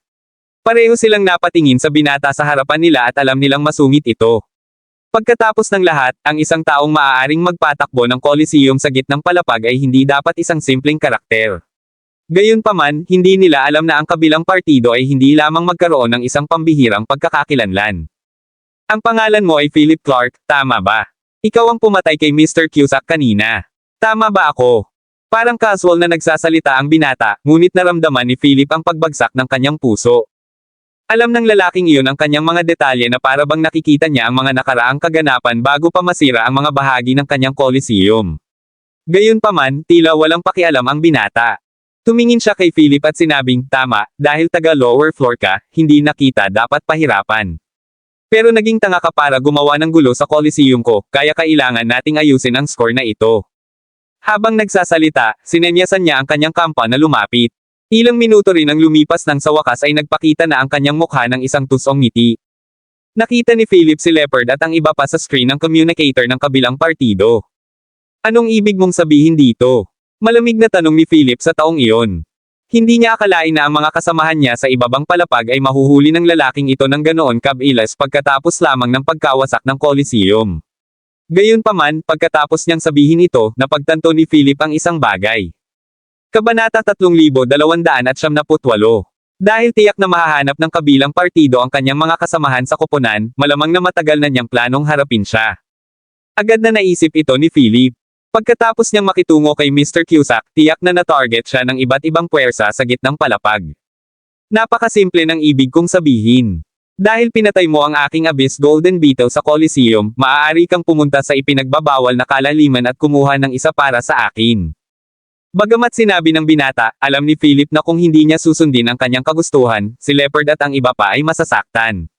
Speaker 2: Pareho silang napatingin sa binata sa harapan nila at alam nilang masungit ito. Pagkatapos ng lahat, ang isang taong maaaring magpatakbo ng Coliseum sa gitnang palapag ay hindi dapat isang simpleng karakter. Gayunpaman, hindi nila alam na ang kabilang partido ay hindi lamang magkaroon ng isang pambihirang pagkakakilanlan. Ang pangalan mo ay Philip Clark, tama ba? Ikaw ang pumatay kay Mr. Cusack kanina. Tama ba ako? Parang casual na nagsasalita ang binata, ngunit naramdaman ni Philip ang pagbagsak ng kanyang puso. Alam ng lalaking iyon ang kanyang mga detalye na para bang nakikita niya ang mga nakaraang kaganapan bago pa masira ang mga bahagi ng kanyang Coliseum. Gayunpaman, tila walang pakialam ang binata. Tumingin siya kay Philip at sinabing, "Tama, dahil taga lower floor ka, hindi nakita dapat pahirapan. Pero naging tanga ka para gumawa ng gulo sa Coliseum ko, kaya kailangan nating ayusin ang score na ito." Habang nagsasalita, sinenyasan niya ang kanyang kampa na lumapit. Ilang minuto rin ang lumipas nang sa wakas ay nagpakita na ang kanyang mukha ng isang tusong ngiti. Nakita ni Philip si Leopard at ang iba pa sa screen ng communicator ng kabilang partido. "Anong ibig mong sabihin dito?" Malamig na tanong ni Philip sa taong iyon. Hindi niya akalain na ang mga kasamahan niya sa ibabang palapag ay mahuhuli ng lalaking ito ng ganoon kabilis pagkatapos lamang ng pagkawasak ng Coliseum. Gayunpaman, pagkatapos niyang sabihin ito, napagtanto ni Philip ang isang bagay. Kabanata 3298. Dahil tiyak na mahahanap ng kabilang partido ang kanyang mga kasamahan sa koponan, malamang na matagal na niyang planong harapin siya. Agad na naisip ito ni Philip. Pagkatapos niyang makitungo kay Mr. Cusack, tiyak na na-target siya ng iba't ibang puwersa sa gitnang palapag. Napakasimple ng ibig kong sabihin. Dahil pinatay mo ang aking Abyss Golden Beetle sa Coliseum, maaari kang pumunta sa ipinagbabawal na kalaliman at kumuha ng isa para sa akin. Bagamat sinabi ng binata, alam ni Philip na kung hindi niya susundin ang kanyang kagustuhan, si Leopard at ang iba pa ay masasaktan.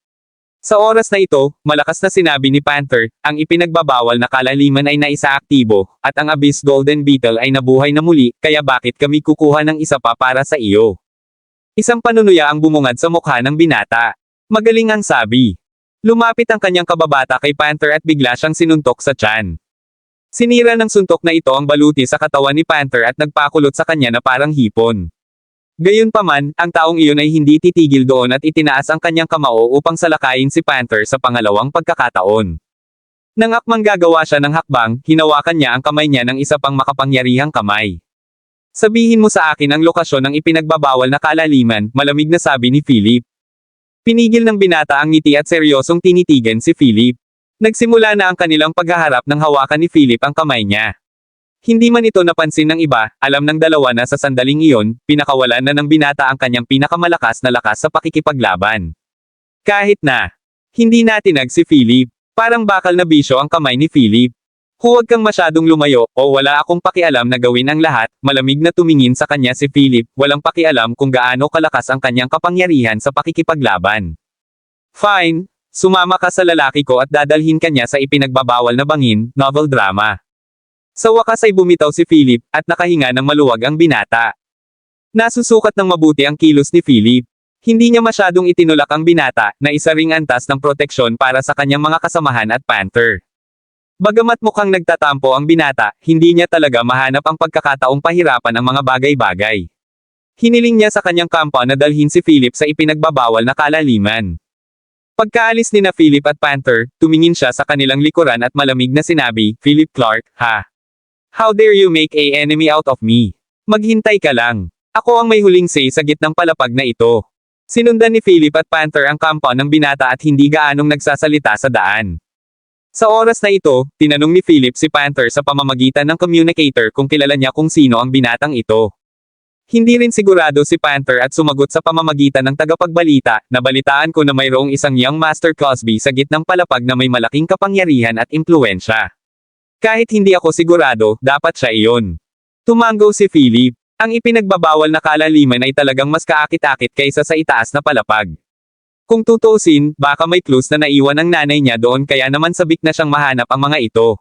Speaker 2: Sa oras na ito, malakas na sinabi ni Panther, ang ipinagbabawal na kalaliman ay naisaaktibo, at ang Abyss Golden Beetle ay nabuhay na muli, kaya bakit kami kukuha ng isa pa para sa iyo? Isang panunuya ang bumungad sa mukha ng binata. Magaling ang sabi. Lumapit ang kanyang kababata kay Panther at bigla siyang sinuntok sa tiyan. Sinira ng suntok na ito ang baluti sa katawan ni Panther at nagpakulot sa kanya na parang hipon. Gayunpaman, ang taong iyon ay hindi titigil doon at itinaas ang kanyang kamao upang salakayin si Panther sa pangalawang pagkakataon. Nang akmang gagawa siya ng hakbang, hinawakan niya ang kamay niya ng isa pang makapangyarihang kamay. Sabihin mo sa akin ang lokasyon ng ipinagbabawal na kalaliman, malamig na sabi ni Philip. Pinigil ng binata ang ngiti at seryosong tinitigan si Philip. Nagsimula na ang kanilang paghaharap nang hawakan ni Philip ang kamay niya. Hindi man ito napansin ng iba, alam ng dalawa na sa sandaling iyon, pinakawalan na ng binata ang kanyang pinakamalakas na lakas sa pakikipaglaban. Kahit na hindi natinag si Philip. Parang bakal na bisyo ang kamay ni Philip. Huwag kang masyadong lumayo, o wala akong pakialam na gawin ang lahat, malamig na tumingin sa kanya si Philip, walang pakialam kung gaano kalakas ang kanyang kapangyarihan sa pakikipaglaban. Fine, sumama ka sa lalaki ko at dadalhin kanya sa ipinagbabawal na bangin, novel drama. Sa wakas ay bumitaw si Philip, at nakahinga ng maluwag ang binata. Nasusukat ng mabuti ang kilos ni Philip. Hindi niya masyadong itinulak ang binata, na isa ring antas ng proteksyon para sa kanyang mga kasamahan at Panther. Bagamat mukhang nagtatampo ang binata, hindi niya talaga mahanap ang pagkakataong pahirapan ang mga bagay-bagay. Hiniling niya sa kanyang kampo na dalhin si Philip sa ipinagbabawal na kalaliman. Pagkaalis ni na Philip at Panther, tumingin siya sa kanilang likuran at malamig na sinabi, Philip Clark, ha? How dare you make a enemy out of me? Maghintay ka lang. Ako ang may huling say sa gitnang palapag na ito. Sinundan ni Philip at Panther ang kampo ng binata at hindi gaanong nagsasalita sa daan. Sa oras na ito, tinanong ni Philip si Panther sa pamamagitan ng communicator kung kilala niya kung sino ang binatang ito. Hindi rin sigurado si Panther at sumagot sa pamamagitan ng tagapagbalita, nabalitaan ko na mayroong isang young Master Cosby sa gitnang palapag na may malaking kapangyarihan at impluensya. Kahit hindi ako sigurado, dapat siya iyon. Tumango si Philip. Ang ipinagbabawal na kalaliman ay talagang mas kaakit-akit kaysa sa itaas na palapag. Kung tutuusin, baka may clues na naiwan ng nanay niya doon kaya naman sabik na siyang mahanap ang mga ito.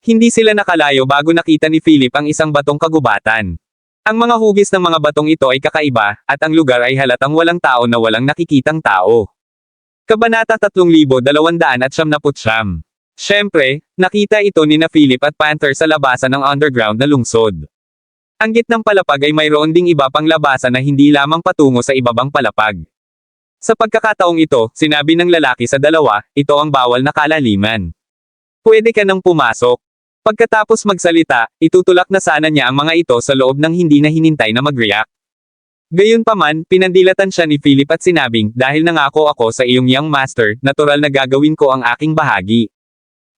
Speaker 2: Hindi sila nakalayo bago nakita ni Philip ang isang batong kagubatan. Ang mga hugis ng mga batong ito ay kakaiba, at ang lugar ay halatang walang tao na walang nakikitang tao. Kabanata 3299. Siyempre, nakita ito ni na Philip at Panther sa labasan ng underground na lungsod. Ang gitnang palapag ay mayroon ding iba pang labasan na hindi lamang patungo sa ibabang palapag. Sa pagkakataong ito, sinabi ng lalaki sa dalawa, ito ang bawal na kalaliman. Pwede ka nang pumasok. Pagkatapos magsalita, itutulak na sana niya ang mga ito sa loob ng hindi na hinintay na mag-react. Gayunpaman, pinandilatan siya ni Philip at sinabing, dahil nangako ako sa iyong young master, natural na gagawin ko ang aking bahagi.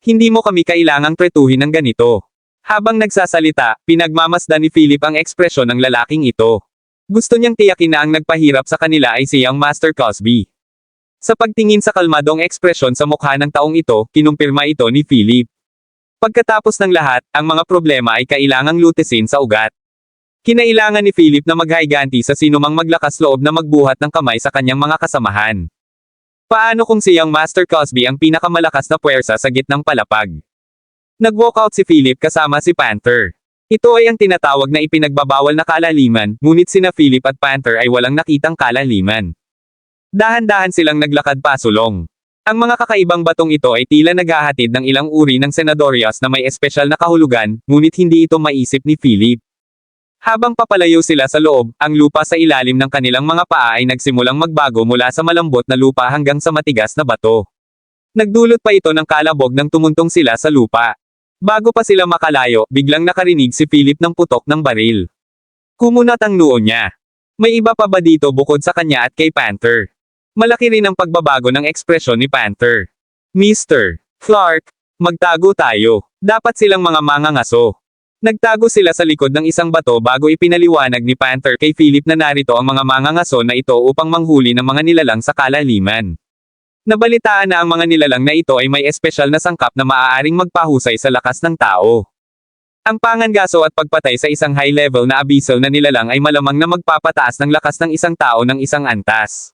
Speaker 2: Hindi mo kami kailangang tretuhin ng ganito. Habang nagsasalita, pinagmamasdan ni Philip ang ekspresyon ng lalaking ito. Gusto niyang tiyakin na ang nagpahirap sa kanila ay si young Master Cosby. Sa pagtingin sa kalmadong ekspresyon sa mukha ng taong ito, kinumpirma ito ni Philip. Pagkatapos ng lahat, ang mga problema ay kailangang lutisin sa ugat. Kinailangan ni Philip na maghayganti sa sinumang maglakas loob na magbuhat ng kamay sa kanyang mga kasamahan. Paano kung si young Master Cosby ang pinakamalakas na puwersa sa gitnang palapag? Nag-walkout si Philip kasama si Panther. Ito ay ang tinatawag na ipinagbabawal na kalaliman, ngunit sina Philip at Panther ay walang nakitang kalaliman. Dahan-dahan silang naglakad pasulong. Ang mga kakaibang batong ito ay tila naghahatid ng ilang uri ng senadorias na may espesyal na kahulugan, ngunit hindi ito maisip ni Philip. Habang papalayo sila sa loob, ang lupa sa ilalim ng kanilang mga paa ay nagsimulang magbago mula sa malambot na lupa hanggang sa matigas na bato. Nagdulot pa ito ng kalabog nang tumuntong sila sa lupa. Bago pa sila makalayo, biglang nakarinig si Philip ng putok ng baril. Kumunat ang noo niya. May iba pa ba dito bukod sa kanya at kay Panther? Malaki rin ang pagbabago ng ekspresyon ni Panther. Mr. Clark, magtago tayo. Dapat silang mga mangangaso. Nagtago sila sa likod ng isang bato bago ipinaliwanag ni Panther kay Philip na narito ang mga mangangaso na ito upang manghuli ng mga nilalang sa kalaliman. Nabalitaan na ang mga nilalang na ito ay may espesyal na sangkap na maaaring magpahusay sa lakas ng tao. Ang pangangaso at pagpatay sa isang high-level na abyssal na nilalang ay malamang na magpapataas ng lakas ng isang tao ng isang antas.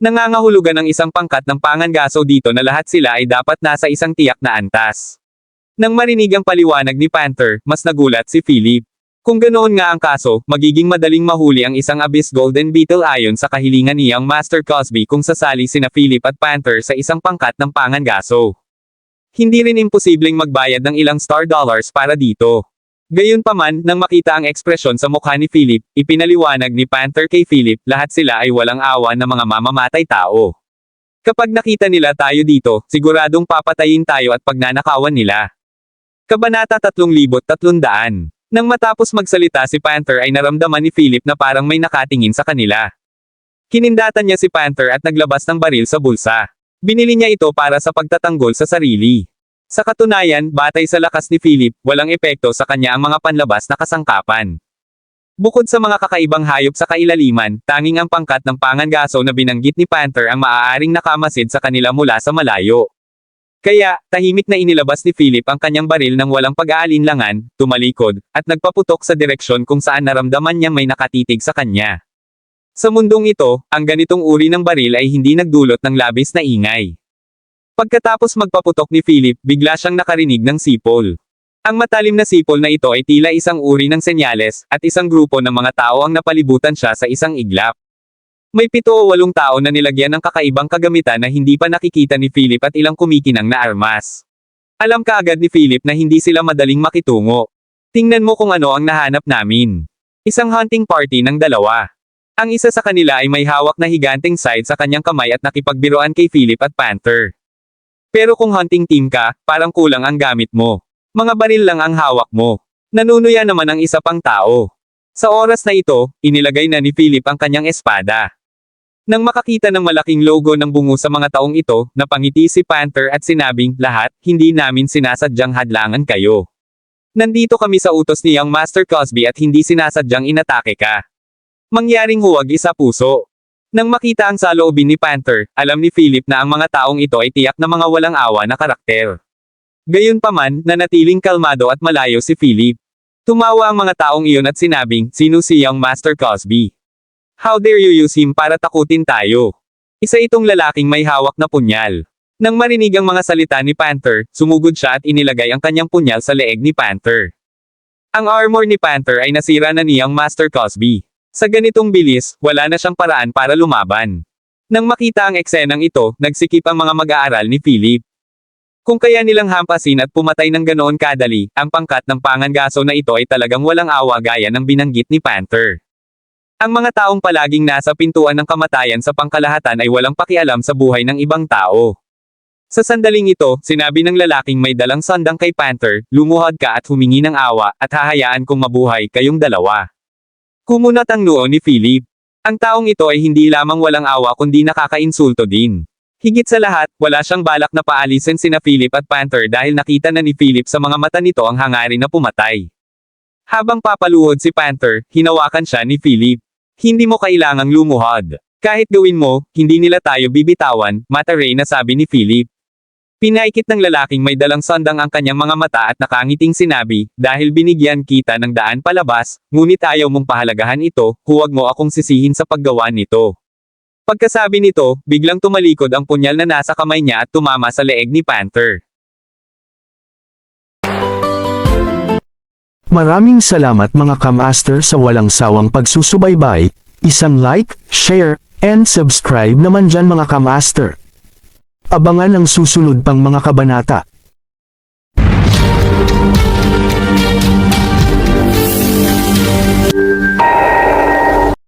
Speaker 2: Nangangahulugan ng isang pangkat ng pangangaso dito na lahat sila ay dapat nasa isang tiyak na antas. Nang marinig ang paliwanag ni Panther, mas nagulat si Philip. Kung ganoon nga ang kaso, magiging madaling mahuli ang isang Abyss Golden Beetle ayon sa kahilingan ni young Master Cosby kung sasali sina Philip at Panther sa isang pangkat ng pangangaso. Hindi rin imposibleng magbayad ng ilang star dollars para dito. Gayunpaman, nang makita ang ekspresyon sa mukha ni Philip, ipinaliwanag ni Panther kay Philip, lahat sila ay walang awa na mga mamamatay tao. Kapag nakita nila tayo dito, siguradong papatayin tayo at pagnanakawan nila. Kabanata 3300. Nang matapos magsalita si Panther ay naramdaman ni Philip na parang may nakatingin sa kanila. Kinindatan niya si Panther at naglabas ng baril sa bulsa. Binili niya ito para sa pagtatanggol sa sarili. Sa katunayan, batay sa lakas ni Philip, walang epekto sa kanya ang mga panlabas na kasangkapan. Bukod sa mga kakaibang hayop sa kailaliman, tanging ang pangkat ng pangangaso na binanggit ni Panther ang maaaring nakamasid sa kanila mula sa malayo. Kaya, tahimik na inilabas ni Philip ang kanyang baril ng walang pag-aalinlangan, tumalikod, at nagpaputok sa direksyon kung saan naramdaman niyang may nakatitig sa kanya. Sa mundong ito, ang ganitong uri ng baril ay hindi nagdulot ng labis na ingay. Pagkatapos magpaputok ni Philip, bigla siyang nakarinig ng sipol. Ang matalim na sipol na ito ay tila isang uri ng senyales, at isang grupo ng mga tao ang napalibutan siya sa isang iglap. May 7 o 8 tao na nilagyan ng kakaibang kagamitan na hindi pa nakikita ni Philip at ilang kumikinang na armas. Alam kaagad ni Philip na hindi sila madaling makitungo. Tingnan mo kung ano ang nahanap namin. Isang hunting party ng 2. Ang isa sa kanila ay may hawak na higanteng scythe sa kanyang kamay at nakipagbiruan kay Philip at Panther. Pero kung hunting team ka, parang kulang ang gamit mo. Mga baril lang ang hawak mo. Nanunuya naman ang isa pang tao. Sa oras na ito, inilagay na ni Philip ang kanyang espada. Nang makakita ng malaking logo ng bungo sa mga taong ito, napangiti si Panther at sinabing, lahat, hindi namin sinasadyang hadlangan kayo. Nandito kami sa utos ni Young Master Cosby at hindi sinasadyang inatake ka. Mangyaring huwag isa puso. Nang makita ang saloobin ni Panther, alam ni Philip na ang mga taong ito ay tiyak na mga walang awa na karakter. Gayunpaman, nanatiling kalmado at malayo si Philip. Tumawa ang mga taong iyon at sinabing, sino si Young Master Cosby? How dare you use him para takutin tayo? Isa itong lalaking may hawak na punyal. Nang marinig ang mga salita ni Panther, sumugod siya at inilagay ang kanyang punyal sa leeg ni Panther. Ang armor ni Panther ay nasira na ni Young Master Cosby. Sa ganitong bilis, wala na siyang paraan para lumaban. Nang makita ang eksenang ito, nagsikip ang mga mag-aaral ni Philip. Kung kaya nilang hampasin at pumatay ng ganoon kadali, ang pangkat ng pangangaso na ito ay talagang walang awa gaya ng binanggit ni Panther. Ang mga taong palaging nasa pintuan ng kamatayan sa pangkalahatan ay walang pakialam sa buhay ng ibang tao. Sa sandaling ito, sinabi ng lalaking may dalang sandang kay Panther, lumuhod ka at humingi ng awa, at hahayaan kong mabuhay kayong dalawa. Kumunat ang noo ni Philip. Ang taong ito ay hindi lamang walang awa kundi nakakainsulto din. Higit sa lahat, wala siyang balak na paalisin sina Philip at Panther dahil nakita na ni Philip sa mga mata nito ang hangarin na pumatay. Habang papaluhod si Panther, hinawakan siya ni Philip. Hindi mo kailangang lumuhod. Kahit gawin mo, hindi nila tayo bibitawan, mataray na sabi ni Philip. Pinaikit ng lalaking may dalang sandang ang kanyang mga mata at nakangiting sinabi, dahil binigyan kita ng daan palabas, ngunit ayaw mong pahalagahan ito, huwag mo akong sisihin sa paggawa nito. Pagkasabi nito, biglang tumalikod ang punyal na nasa kamay niya at tumama sa leeg ni Panther.
Speaker 1: Maraming salamat mga kamaster sa walang sawang pagsusubaybay, isang like, share, and subscribe naman dyan mga kamaster. Abangan ang susunod pang mga kabanata.